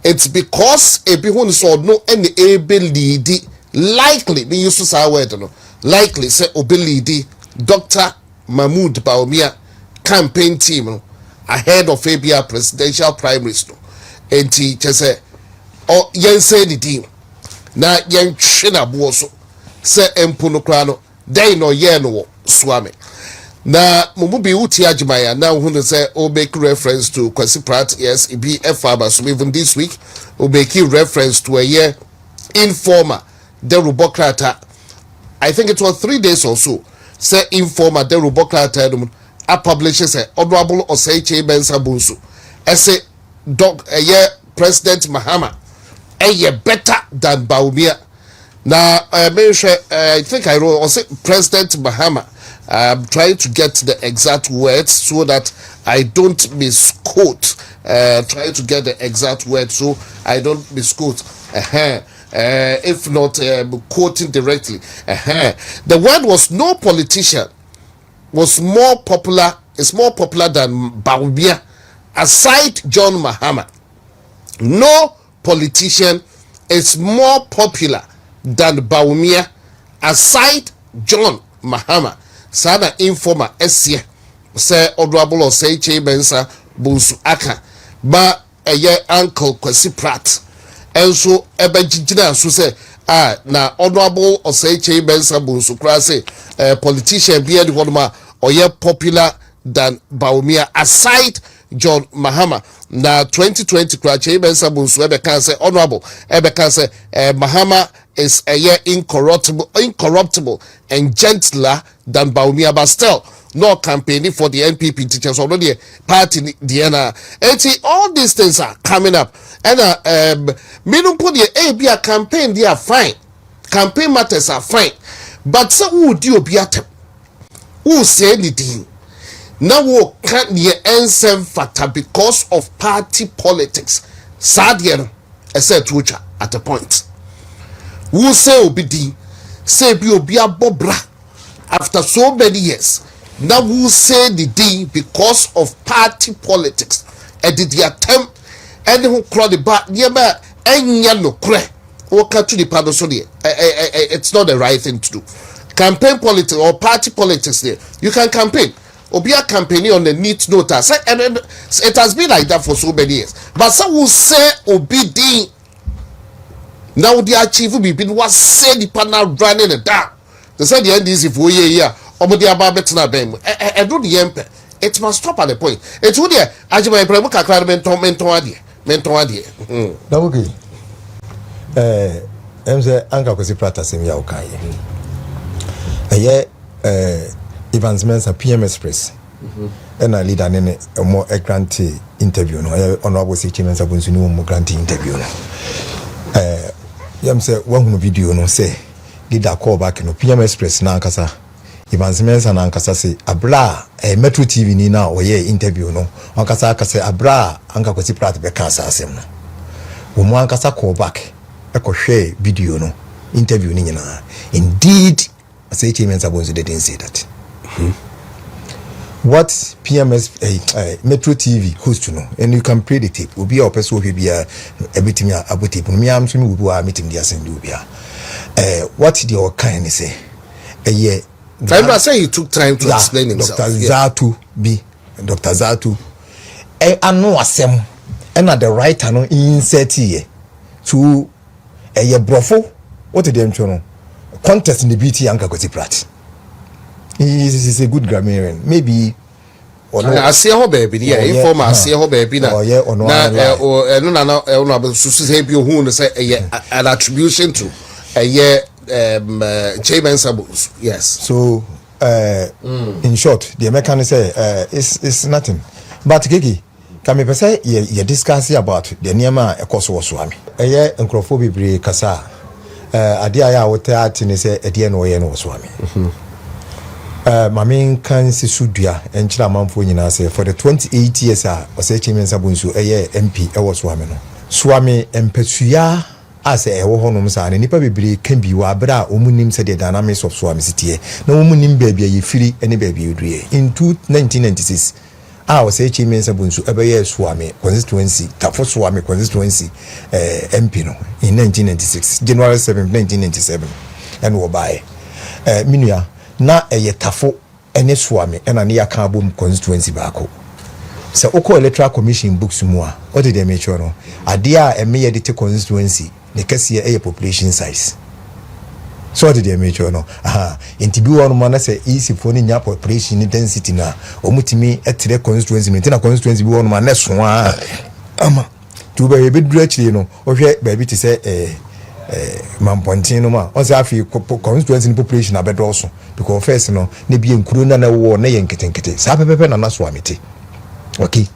it's because a people so no any able lead likely me used to say word no likely say obilidi Dr. Mahmoud Baumia campaign team no, ahead of ABR presidential primaries no enti chese o yen say the team na yen hwe na bo so se empo no kra no den no ye no swame na mububi uti ajimaya na hu say o make reference to Kwesi Pratt yes it be FABA so even this week o make reference to a year informer the Rubokrata I think it was 3 days or so say informer the Rubokrata a publishes a Honorable Osei Kyei Bensa Bonsu say dog a year President Mahama a year better than Baumia now I think I wrote or say President Mahama I'm trying to get the exact words so that I don't misquote trying to get the exact words so I don't misquote if not quoting directly the word was no politician was more popular than Baumia aside John Mahama. No politician is more popular than Baumia aside John Mahama. Sada informer esie say Honorable Osei Kyei Bensa Bonsu aka ba eye uncle Kwesi Pratt enso ebegigina so say na Honorable Osei Kyei Bensa Bonsu kra say politician be the one ma oye popular than Baumia aside John Mahama na 2020 kra Kyei Bensa Bonsu ebe kan say honorable ebe kan say Mahama is a year incorruptible and gentler than Baumia but still no campaigning for the NPP teachers already party Diana all these things are coming up and minimum put the ABA campaign they are fine campaign matters are fine but so who do you be at who say anything now who can't near answer factor because of party politics Sadian I said to at a point who say obidi say be obia bobra after so many years now who say the day because of party politics and did the attempt and who crowd the back nearby enya no kre o ka to the pado so there it's not the right thing to do campaign politics or party politics there you can campaign obia campaigning on the neat note say and it has been like that for so many years but some who say obidi now the achieve be been was say the panel running it down. They said the NDC for year or the about better them. I do the emperor. It must stop at the point. It's would there. I my mentor idea. Okay. say anka kwesi practice me ya ukai Evans Mensa PM Express and I lead an a more a grant interview no honorable Chieftaincy Sabunsu no grant interview no yam say one video no say did a call back no PM Express na ankasa Evans Mensa na ankasa say abra Metro TV ni na oye interview no ankasa akase abra anka kwesi practice be kan asem no wo mo ankasa call back e ko hwe video no interview ni nyina indeed As3m Sabunsu didn't say that. What PMS Metro TV host to know, and you can play the tape. Will be our person will be a meeting about tape. Me am to move a meeting the Ascendubia. What did your kind say? A year. I say he took time to explain himself. Dr. Zatu. I know asem and at the right ano insert here to a year brofo. What did them know? Contest in the BT Anka Kwesi Pratt. He is a good grammarian. Maybe or no. I see how baby, yeah, informer, I see how baby now. Yeah, or no, no, say an attribution to a year Chairman Sabus. Yes. So in short, the American say it's nothing. But Kiki, can me say you discuss about the Niama Ekoso Swami. A year and Crophobia Kasa. Adia ya wote ati ne se edie no ye no swami mame kan se sudua enchira manfo nyina se for the 28 years As3m Sabunsu MP e swami no swami empesua ase e wo honom sa ne nipa bebere kan bi wa bra omunim se the dynamics of swami sitie na omunim baabi ye firi ene baabi odue in 1996 As3m Sabunsu ebeye swami constituency tafo swami constituency MP no in 1996 January 7 1997 and wo buy minua na tafo ene swami ena ne yaka bom constituency baako se oko electoral commission books mu a what did they make sure no ade a emeye de constituency ne kase population size. So what did they make sure no? Inti bi wonu mana say easy for ni nya population density na omutimi etre constituency no tina constituency bi wonu mana so ama tu ba ye bedru akire no ohwe ba bi ti say mampontin no ma o say afi constituency population abedoso because first no ne bi enkuro na wo na ye nketenkete sa pepepe na na so amete okay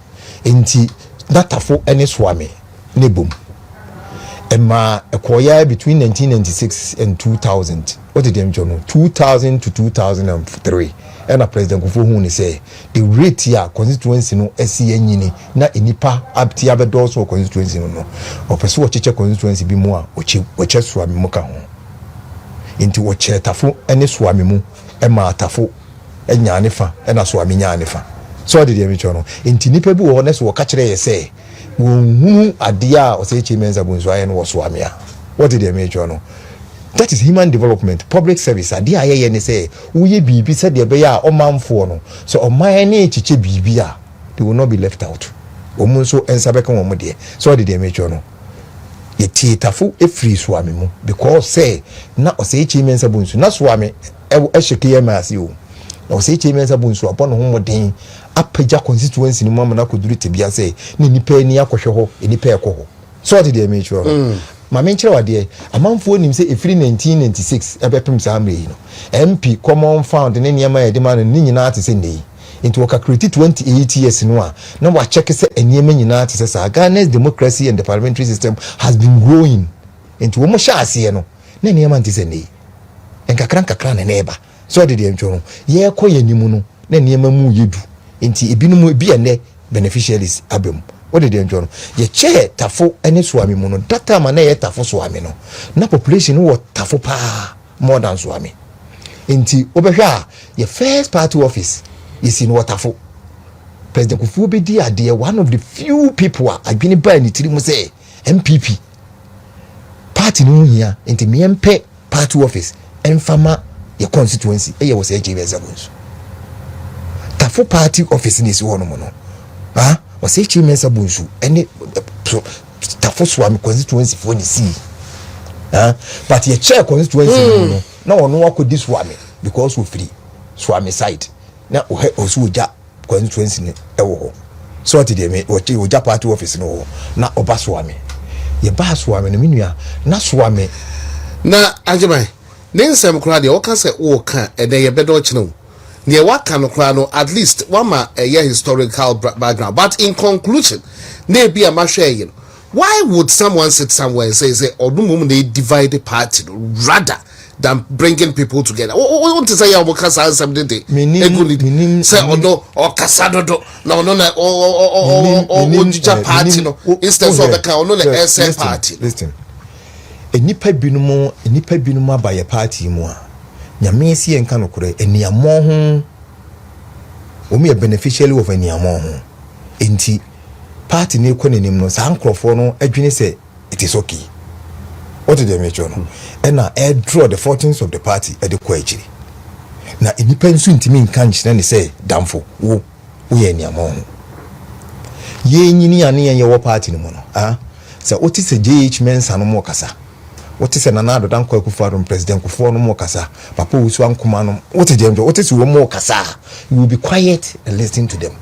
inti datafo ene so ame ne bom Emma acquired between 1996 and 2000. What did them journal? 2000 to 2003. And a president who say the rate here constituency no SCN na inipa abti abedos or constituency no. Or pursue chicha constituency be more which swami moka home. Into what tafu any swami mu Emma tafu and yanifa and a swami yanifa. So did them journal. Into nipa bu honest or catch say. Adia As3m Sabunsu and was swamia. What did they make no? That is human development, public service. Adia ye say, we be said the bear or man for no. So on my any chiche bibia, they will not be left out. Omunso and Sabeka Omode. So what did they make no? Ye tafu a free swami mo because say na As3m Sabunsu, na swami esheke masu. As3m Sabunsu upon homo apeja constituency ni mama na koduru tebia say ni nipa ni akohwe ho nipa ekoho so what did they make sure ma me nkire wade amanfo nim say efiri 1996 ebepem samre yi no MP common fund ne niam ya de ma no nyina ate se nei into waka create 28 years no a na wa check say eniam nyina ate se Ghana's democracy and the parliamentary system has been growing into wo mo sha ase no na niam ante se nei enkakran na eba so what did they make ye koye nimu no na niam mu yedu inti ebinum bi ene beneficiaries abem what did they enjoy ye chair tafo ene swami mu no data ma na ye tafo swami no na population wo tafo pa more than swami inti obehwa ye first party office is in Watafo President Kufuor bedi ade one of the few people adwene ba ni tiri mu say MPP party no hia inti me mpe party office enfama ye constituency ye was HB Sabunsu Tafo party office ni si wono no was HB Sabunsu any Tafo swami constituency for ni si but ye chair constituency no na ono wako this swami because we free swami side na osu ja constituency ni ewo ho so what dey me oja party office no na oba swami ye ba soame no menua na soame na Ajimai nensem kra de o ka se wo ka e de ye bedo chine ne waka no kra no at least one ma a historical background, but in conclusion na be a mahwe why would someone sit somewhere and say odumum they divide the party rather than bringing people together? Want to say ya wo kasa something dey meaning say odo or kasado do no party no instead of the kind no the SM party. Listen, enipa binumu abaye party mu a nyame si enka no kore eniamo ho omi a beneficiary of eniamo ho enti party ne konenim no sa ankrofo no adwene say it is okay. What did they make you know? And now I draw the fortunes of the party at the quachi. Now independent ntimi nka nkyere ne say damfo wo ye niamo ho ye nyini ane ye wo party no mo no say otise JH mensa no mo kasa otise nanado dan kwa kufarum president kufo no mo kasa papa usu ankoma no otise wo mo kasa you will be quiet and listen to them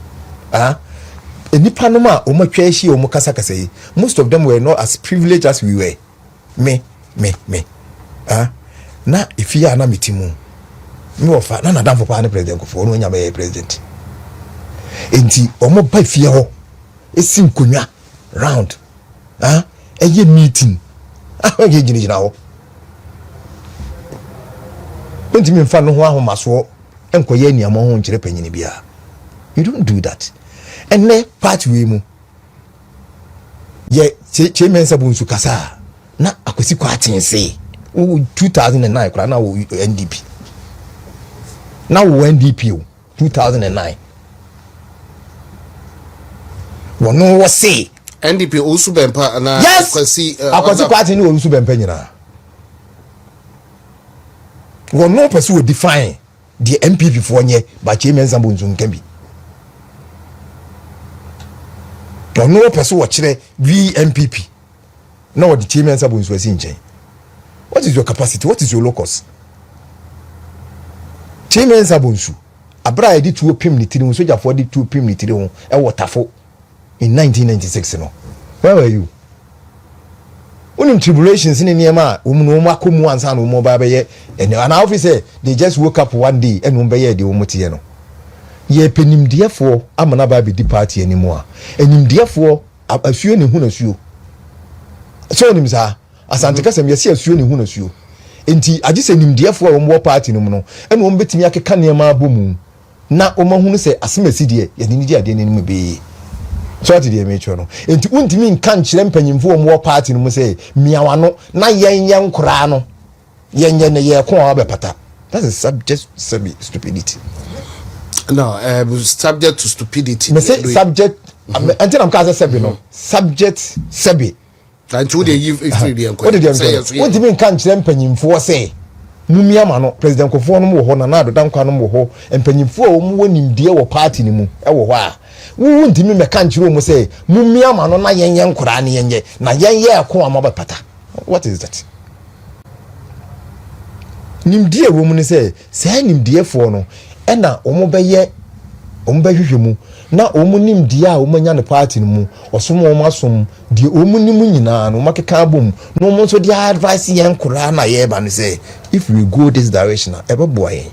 enipa no ma o matwa ehie o mo kasa yi most of them were not as privileged as we were me na if you are na metimu me ofa na damfo pa ne president kufo no nya be president enti o mo ba fie ho esi nkonwa round eye meeting ge gina ho enti me mfa no ho ahomaso enkoye niamo ho nkire panyini bia. You don't do that. And ne part we mu ye chairman sabunsu kasa na akosi kwatense 2009 kra na wo NDP na wo NDP 2009 wono wo say NDP osu bempa na akosi kwaten wo osu bempa nyina wono pese wo define the MPP for nye ba chairman sabunsu nkambi no person watching VMPP. Now the chairman sabunsu was in chain. What is your capacity? What is your locus? Chairman sabunsu. Abra did 2 pim little so for the 2 pim little and waterfall in 1996. No, where were you? Unim tribulations in Niama, Umumakum once and Umobaba, and an officer they just woke up one day and Umbaya the Umutiano. Ye penim therefore am na ba be di party anymore enim therefore asuo ne hu na suo so nim sa asante kasem ye se asuo ne hu na suo enti agise nim therefore wo party no no ene wo betimi akeka ne ma abomu na wo mahunu se asemasi de ye ni di ade ne nim be so ati de me no enti untimi nka nkire mpanyimfo wo party no se miawa no na yen nkora no yen ne ye ko abepata. That is subject stupidity. No, subject to stupidity. Me say subject. Until I'm cast sebi no. Subject sebi. And to the if what did you say? What do you mean can't mpanyimfo say? Mumiama no president kofo no mo ho na nado dankwa no mo ho mpanyimfo o mo wonim die wo party ni mu e wo ho a wo ntimi me kan kire mo say mumiama no na yenye nkora ne yenye na yenye eko amabapata. What is that? Nimdie wo mu ne say nimdie fo no ena omobeye hwehwemu na omunim dia omanya ne party mu osom omasom die omunim nyina no makeka abom no omo so dia advice yen kura na ye ba ne say if we go this direction ebeboye.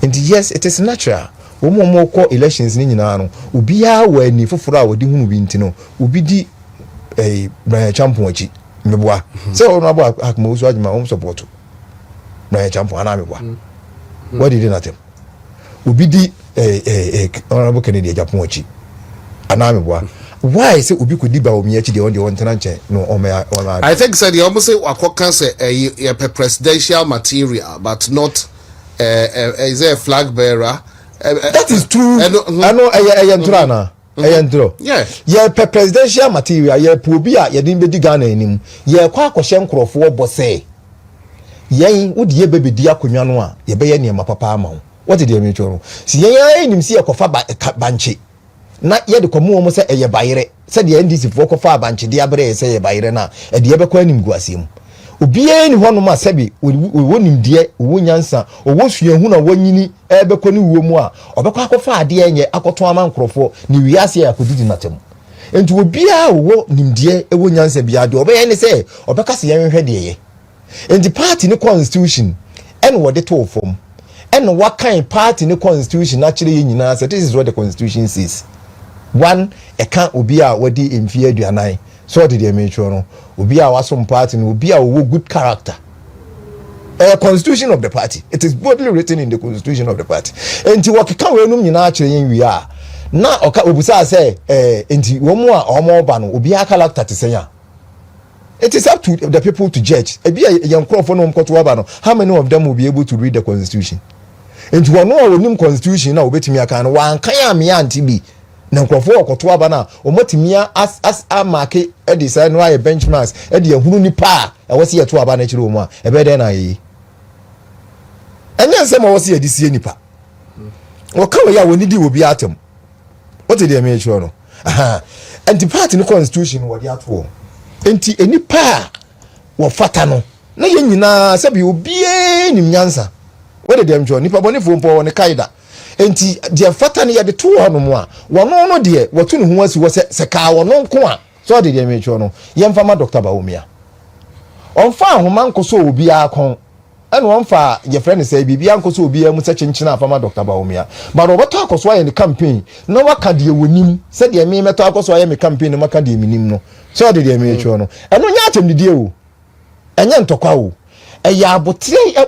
And yes, it is natural omo ko elections ni nyina no obia wa ni foforo a wodi hunu bi ntino obi di Brian champion achi meboa say ono abo akmo so agima om support Brian champion ana meboa. What did you not him? Ubi di honorable Kennedy Japan chi. Anamwa. Why say Ubi could diba omiachi the only one tenanche no I think said he almost say Wakokan say a presidential material, but not is a flag bearer. That is true. I know ayantrana. Ayantro. Yeah, presidential material, yeah, pobia, ya dimbe di Ghana enim. Yeah, kwa kwashem krofo bose. Yen would ye baby dia konwa no a ye be ye niam papa ama ho. What did you mean to? Si yen nim si ekofa banche na ye de komo mo se eye bayire se de NDC fo kofa banche de abre se ye bayire na e de be kwa nim guasem obi ye ni hono ma sebi wo nim de wo nyansa wo sua hu na wanyini e be kwa ni wo mu a obekwa kofa ade enye akoto ama nkrofo ni wiase ya kodidi natem enti obia wo nimdie ewo nyansa bia de obeye ne say obeka se yen hwede ye enti party ne constitution and what they told from and what kind party ne constitution actually nyina say this is what the constitution says. One, a can't obia wadi imfie aduanan so did they make sure no obia wasom party no obia wo good character. Constitution of the party. It is boldly written in the constitution of the party. Enti wakika wenum nyina akire yen wi a na oka obusa say enti womu a omo ba no obi a character te senya. It is up to the people to judge. Ebi yen krofo no mkoto ba no how many of them will be able to read the constitution? Enti wono a wonim constitution na obetimi aka no wan kan ya me anti bi na krofo okoto ba na omotimia as a market e dey say no aye benchmarks e dey ehunu nipa e wo se yeto aba na kire wo mu a e be dey na yi enye nsema wo se yedisie nipa wo ka wo ya woni di obi atem what did they make sure no aha anti party no constitution wo di ato enti enipa wo fata no na ye nyina se bi obi nim nyansa what did they make sure nipa boni fompo ne kaida enti de fata ne ye de to hono mu a wono no de wotu ne ho asi wo se ka wono nko a so did they make sure no ye mfa ma Dr. Bawumia onfa ahoma nkoso obi akon and one for your friend say bibi anko so obi amu se chinchina afama Dr. Bawumia but oboto akoso aye ne campaign no waka de wonim se de me meto akoso aye me campaign no maka de minim no so de me echo no eno nya atem de o enye ntokwa o eya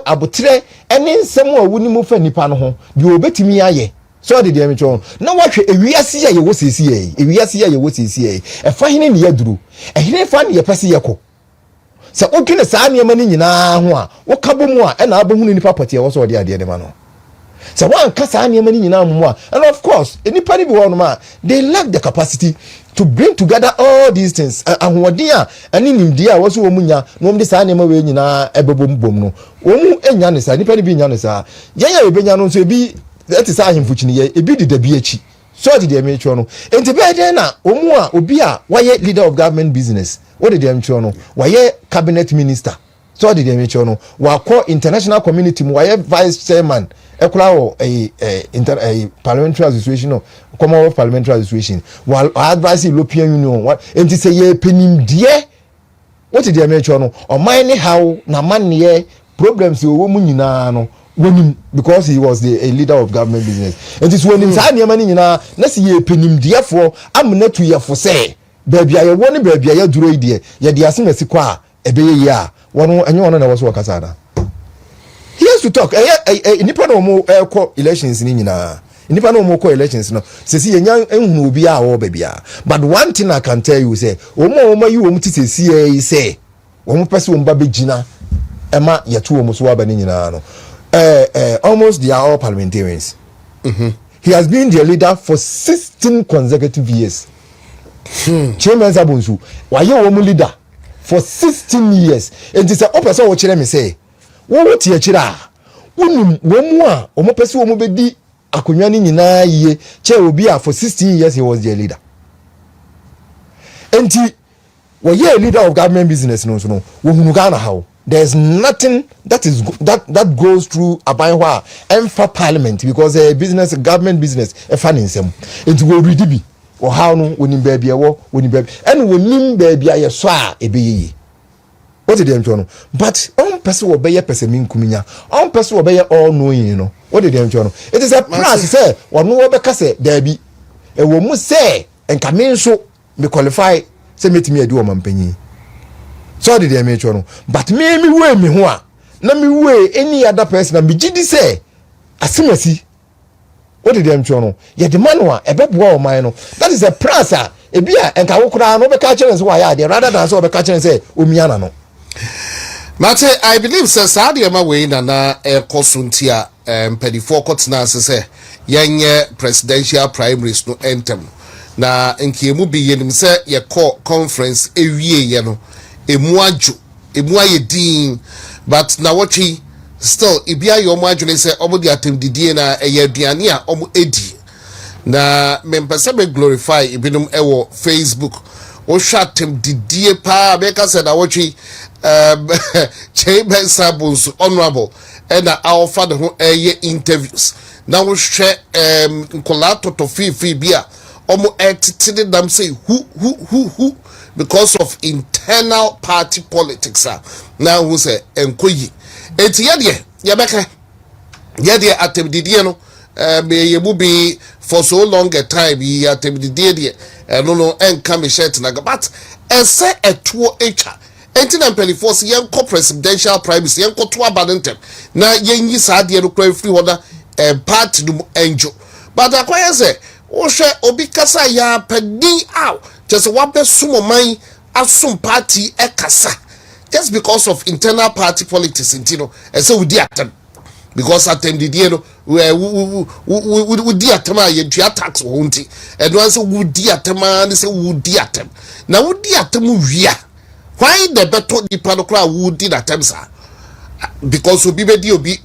abotre ene nsem a wonim fa nipa no ho de obetimi aye so de me echo na wahwe ewiase ya ye wo sesi ye ewiase ya ye wo sesi ye e fa hene ne yaduru e hene fa ne ye pese ye ko se odwene saa niam ni nyina ho a wo kabo mu a e na abahunu nipa pɔte wo so ode ade de ma no se wan ka saa niam ni nyina mu a and of course nipa ni bi wo no ma they lack the capacity to bring together all these things ahoɔden a ani nimdi a wo so wo munya no mde saa niam we nyina ebebom no wo mu enya ne saa nipa ni bi nya ne saa yenya ebenya no so ebi eti saa ahemfuchini ye ebi de dabi achi so did they make sure no enti be dey na omu a obi a waye leader of government business what did they make sure no waye cabinet minister so did they make sure no wa call international community mu waye vice chairman ekura wo parliamentary association no Commonwealth Parliamentary Association wa advise European Union what enti say ye penim die what did they make sure no o man how na man ye problems wo mu nyina no wonim because he was a leader of government business and this wonim sa niam ni nyina na se ye penim diefo amna tu yefo se baabia ye woni baabia ye duro ide ye de ase masi kwa a ebeye ye a wono enye wono na wo so wakasa da he has to talk nipa no mo ko elections ni nyina nipa no mo ko elections no se si ye nya ehunu obi a wo baabia but one thing I can tell you say omo yi omo ti se si e say omo pese omo ba begina ema ye to omo so aba ni nyina no almost they are all parliamentarians. He has been their leader for 16 consecutive years. Chairman Zabunsu, why you woman leader for 16 years? And this is a person what me say. What you chira? Woman, omo person omo bedi akonya ni nyina ye. Chair obi a for 16 years he was their leader. And why you leader of government business no so no. Wohunu Ghana how? There's nothing that goes through Abanwa and for parliament because a business, government business, a financing. It will really be or how no winning baby winning baby and winning baby I saw a be. What did they do? But on person will be a person mean kumina. On person will be all knowing, you know. What did they do? It is a price, say, or no other cassette, there be a woman say, and come in so be qualified. Say, meet me a do a penny. So did they make sure no but me way me ho a na me way any other person na me gidi say asemasi what did they make sure no ye the man wa ebeboa o man no that is a price a ebi a enka wo kura no be ka kire say why ya rather than say be ka kire say omiana no Mate, I believe say sadia ma we na kosuntia pedifo kotna say yenye presidential primaries no entem na nkiemu bi yenim say ye call conference ewie ye no emu aye din but na watchi still ibia yo mo adwene say omo di atem didie na eye aduane a omo edi na mempese be glorify ibinum ewo Facebook o hwatem didie pa be ka say na watchi Kyei Sabunsu honorable and our father who interviews now we share nkolato to fifi bia omo etitini them say who because of internal party politics. Now who say enkoyi enti ye beka ye de atemdidie no me be for so long a time ye atemdidie no enka me shirt na but ese etuo echa enti na mpelifo se yenko presidential primacy yenko to abantem na yenyi saade no kra free hoda party no enjo but akoye se wo hwe obi kasa ya padi aw just wabe sumo man asum party ekasa just because of internal party politics intino ese udi atem because attended no we di atem a yentua tax wo nti and one say wudi atem and say wudi atem na wudi atem wia why the better the panokra wudi atem sa because obi be di obi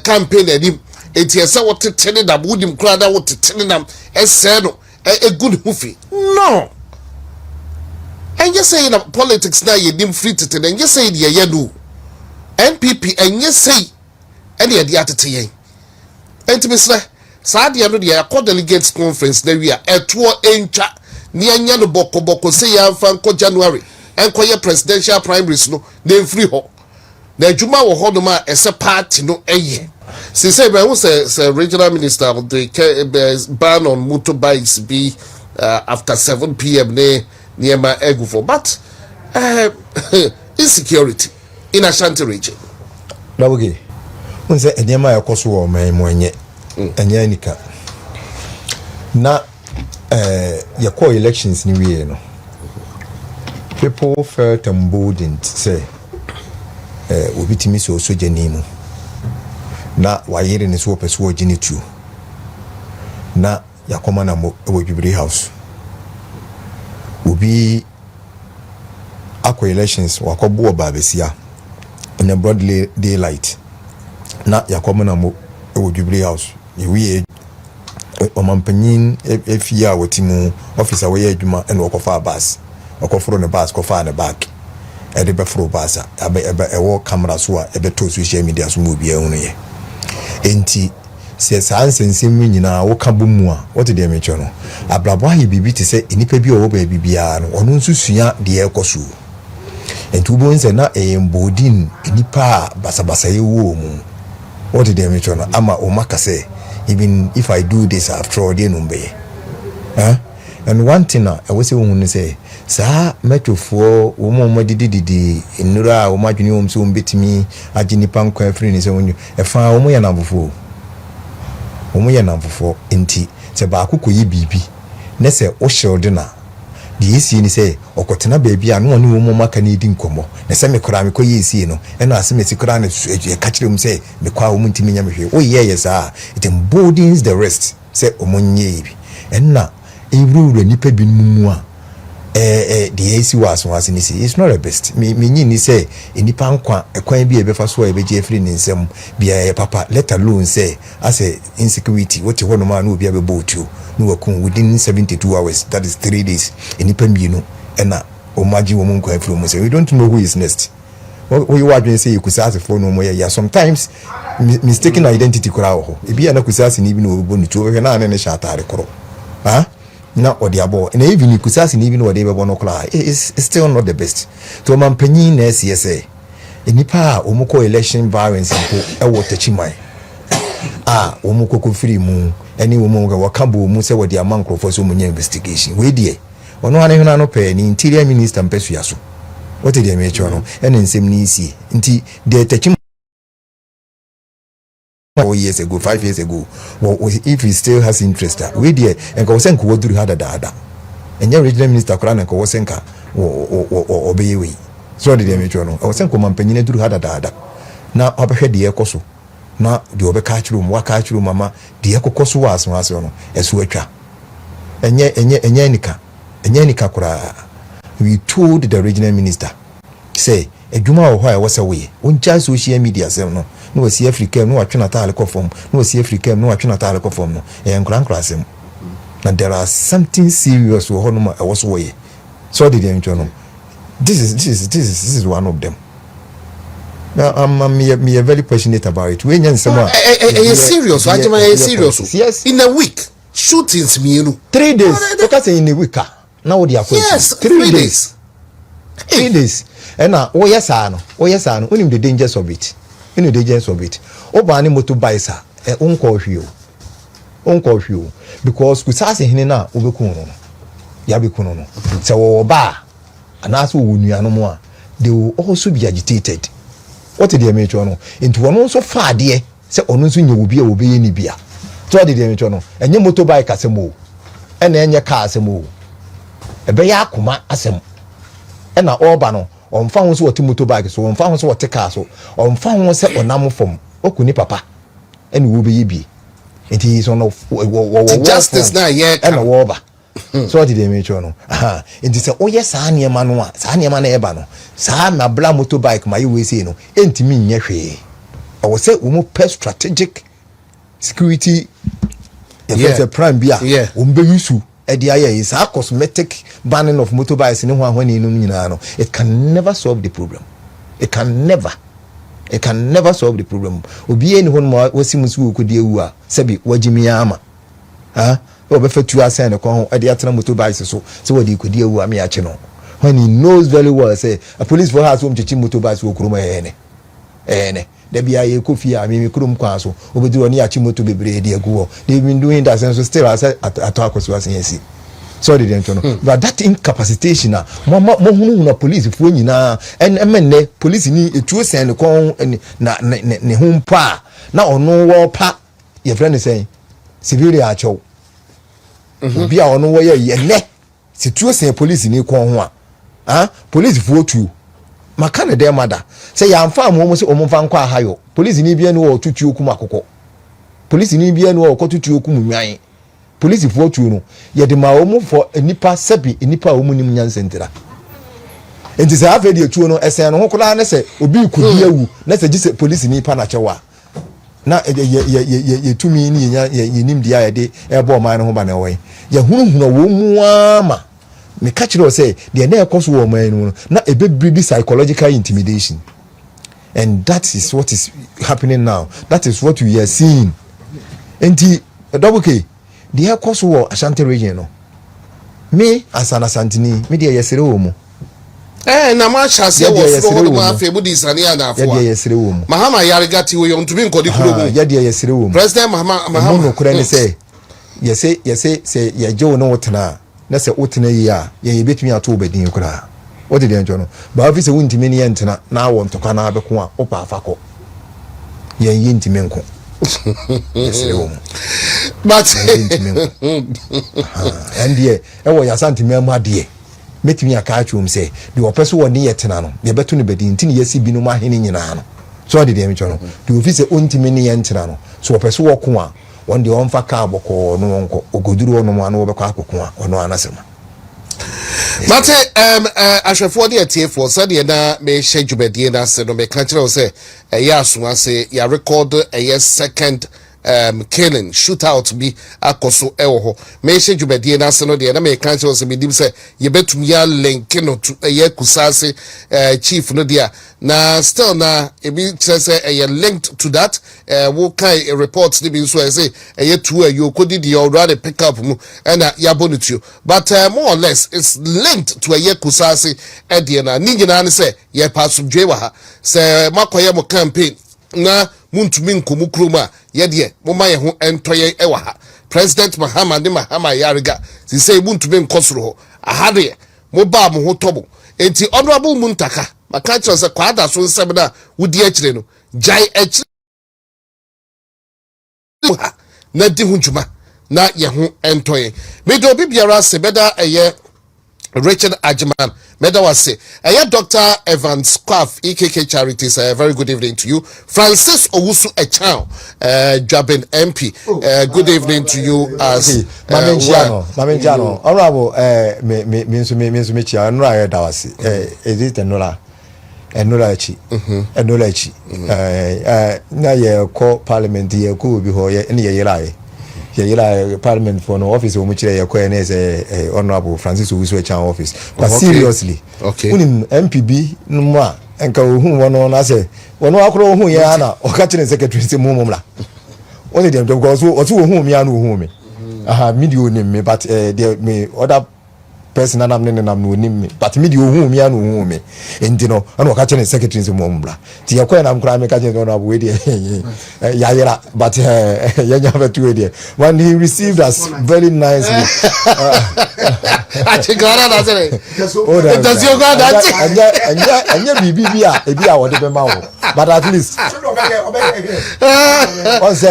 campaign anim enti ese what tene da wudim kra da what tene nam ese no a good movie no and you say in politics now you dim free to and you say the yellow NPP and you say any of the atete and to be sad the other delegates conference there we are at 2 encha near nyano boko say ya fanko January and koye presidential primaries no then free ho na juma wo hodo ma ese party no eye say we was a regional minister of the ban on motorbikes be after 7 p.m. near my ego for but insecurity in Ashanti region. Nabugi, when say Enyama yakoso wo man mo enye enya nika na your core elections ni we no people felt emboldened say obitimi so sojani mu na wayere ne so peso ogini tu na yakoma na mo Dwibri house obi akwa elections wakobo obabesia in a broad daylight na yakoma na mo Dwibri house we omampanyin efia watimu officer we adwuma en wakofa bus wakoforo ne bus kofa ne back e de befro bus e wo camera so a e beto social media so mo bia hunu ye enti se sansensem nyina wo ka bomu a what dey mecho no abrabo ayi bibi te se enipa bi owo ba bibia no ono nsusua de ekoso enti wo bonse na embodin enipa basabasa yewo mu what dey mecho no ama o maka se even if I do this after all dey numbe and one thing I was saying say sa metofo wo mo dididi enura wo madwene wo mso mbetimi agini pankwa afri ni se wonu efa wo mo ya nabofo enti se ba akoko yi bibi ne se o shield na di esi ni se okotena baabi a no ne wo mo maka ne di nkomo ne se me kora me ko yi esi no e na ase me si kora na e ka kire mu se me kwa wo ntimi nya me hwe o ye sa it emboldens the rest se o mo nye bi enna ewuru nipa bi mu a the AC was in see it's not the best me ni say enipa nkwa ekwan bi ebefa so e beje free nsem bia papa let alone say as a insecurity what you want man no bia be boat you no wakun within 72 hours that is 3 days enipa mienu na o magi wo nkwa free mo say we don't know who is next what you want say you could say for no more yeah sometimes mistaken identity kura ho e bia na kusase ni bi no bonu tu we na ne shatare koro na odiabo na even you kusasi ni even whatever bono kla is still not the best to mampanyin na CSA enipa omuko election violence ko ewo tachiman omuko ko free mu eni wo mu ga wakabo mu se wodi amankrofo so mu nya investigation we die ono ane huna no pe ni interior minister mpesu yaso what did they make no eni nsem ni isi nti de tachiman 4 years ago 5 years ago if he still has interest we there and go senko wo duru hada dada enya regional minister kora na ko wo senka obeyewe so de me twa no wo senko mampanyine duru hada dada na obehwe de ekoso na de obeka achiro mu waka achiro mama de ekokoso wa aso no esu atwa enya nika kora we told the regional minister say edwuma wo ho a wo se we uncha social media sem no no si Africa no atwena tale kofom no si Africa no atwena tale kofom no nkran asem na there are something serious wo hono ma wo so we so did them no this is one of them. I'm very passionate about it. We nyan sama serious. Yes. In a week shootings mienu 3 days because in a week now what they are yes 3 days 3 days and now oh yes ano only the dangers of it the dangers of it obani motorbike sir unko hwio because kusase hene na obekun no ya bekun no se wo ba anaso wo nuano mo a they will also be agitated what did they make no into one so far there se ono nso nya obi a obi ni bia so what did they make no enye motorbike asemo ena enye car asemo ebe ya akoma asem ena oba no omfa ho so wote motorbike so omfa ho so wote car so omfa ho se onam fom okuni papa ena wo be bi enti so no justice na ye ena wo oba so what did they make no aha enti se oye saa niema no a saa niema na eba no saa na bla motorbike ma we say no entimi nye hwe I say we mo strategic security if a prime bia be use is a cosmetic banning of motorbikes in no it can never solve the problem. It can never solve the problem. Obi any one more wasimusu ko die wu a sebi wagimi ama o be fatu asen ne ko e de atena motorbikes so we di ko die wu am ya che no when he knows very well say a police for has home chichi motorbikes wo kuruma ene there be a coffee a me kurum kwa so obediro ni achi moto bebre de aguo they been doing that since so still as attack was yes so they don't know but that incapacitation mo hunu na police fu nyina en police ni etuo sen ko na ne hu pa na ono wo pa your friend is saying civilian acho obi a ono wo ye ne situo sen police ni ko ho a police fu otu maka ne dem mother say ya amfa mo se omfa nkwa ahayo police ni bia no tutu okum akoko police ni bia no okotutu okum nwan police fu otu no ye de ma omu for enipa sebi enipa omu nim nyansentira enti say afa de etuo no esen no hokora ne se obi kudi awu na se gise police ni pa na chewa na ye tumi ni ye nim dia ye de ebo man no ho ba na wo ye hunu wo mu ama me catch it say the na ekoso wo man no na ebe breed psychological intimidation and that is what is happening now. That is what we are seeing. Enti double K the ekoso wo Ashanti region no me as an Asantini me dey yesere wo mu na ma chase wo fro ma afebu di sania na afo ya dey yesere wo mu Mahama yarigati wo yontumi nkodi kuro mu ya dey yesere wo mu President Mahama no kura ni say yese say ya je wo no wotena na se wotena yi a ye betumi ato obedin kura what did they no ba office wuntimi ne yentena na wo ntokwa na abeko a opa afako ye yintimi nko yesere wo mu but and ye e wo ya Asante m ade metimi aka atwom say the opeso wo ne yetena no ye beto ne bedin ntini yesi bi no ma hene nyina no so what did they no the office wuntimi ne yentena no so opeso wo ko a one day on fa ka boko no wonko ogoduru ono ma no wo bekọ akoko a ono anasema mate ahwefo de atiefo so de na me hye na se no me ka kire o se ya asuma se ya record second killing shootout bi akoso ewo ho me hye dwubadie na se no de na me ka kire o se me dim se ye betum ya link no to kusase chief no dia na still na ebi say linked to that wo kai reports ni bi so say two you could the already pick up mu and ya bonituo but more or less it's linked to kusase na ni nyina ne say ye pasudwe wa ha say makoye mo campaign na muntumi nkomu kroma ye de mo ma ye ho entoye ewa ha President Mahama de Mahama yariga si say muntumi nkosoro ho ahade mo ba mo ho tobo enti honorable Muntaka maka kire se kwada so nsem na wudi akire no jai akire na di hunjuma na ye ho entoye me do bibiara se beda Richard Ajiman meda wase Dr. Evans Kwaf EKK Charities very good evening to you. Francis Owusu Echao Jabin MP good evening to you as Mamenjano honorable me chia Ang.ry dawase is it Enola echi na ye ko parliament ye ko bi ho ye ne ye parliament for no office o mu kire ye ko ene say honorable Francis Owusu Echan office but seriously unim MPB no ma enka ohun wono na say wono akoro ohun ye ana o ka kire secretary say mumumla only dem because o tu ohun mi ana ohun mi media name me, but there me other person and I'm no name me, but media who me and who me, and you know, I know catching secretaries in Mombla. Tia Quen, I'm crying, catching on our way there, but Yanya two there. When he received us very nicely. I think that's it. That's your God. And your BBA, whatever mouth. But at least, once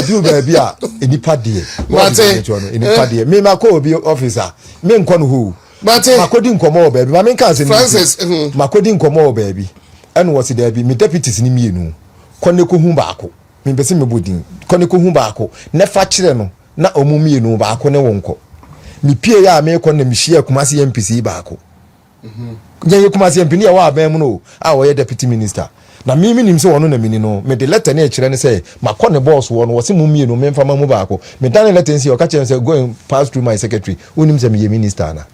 do baby in the party, in the party, me, my officer, men con who, but I couldn't come over, baby. My main cousin, Francis, my couldn't come over, baby. And what's it there be? Me deputies in me, no. Koneko Humbako, me besim budding, Koneko Humbako, never chileno, na omumi no bako ne wonko. Me peer ya me con the Michia Kumasi MPC bako. Ye Kumasi MP, wa bemuno, our deputy minister. Na mimi ni mse wono na mini no me de letter na ekire ne say makone boss wo no wo se mumie no me mfa mamu baako me dan letter nsi o ka kire say go and pass through my secretary unim say me minister na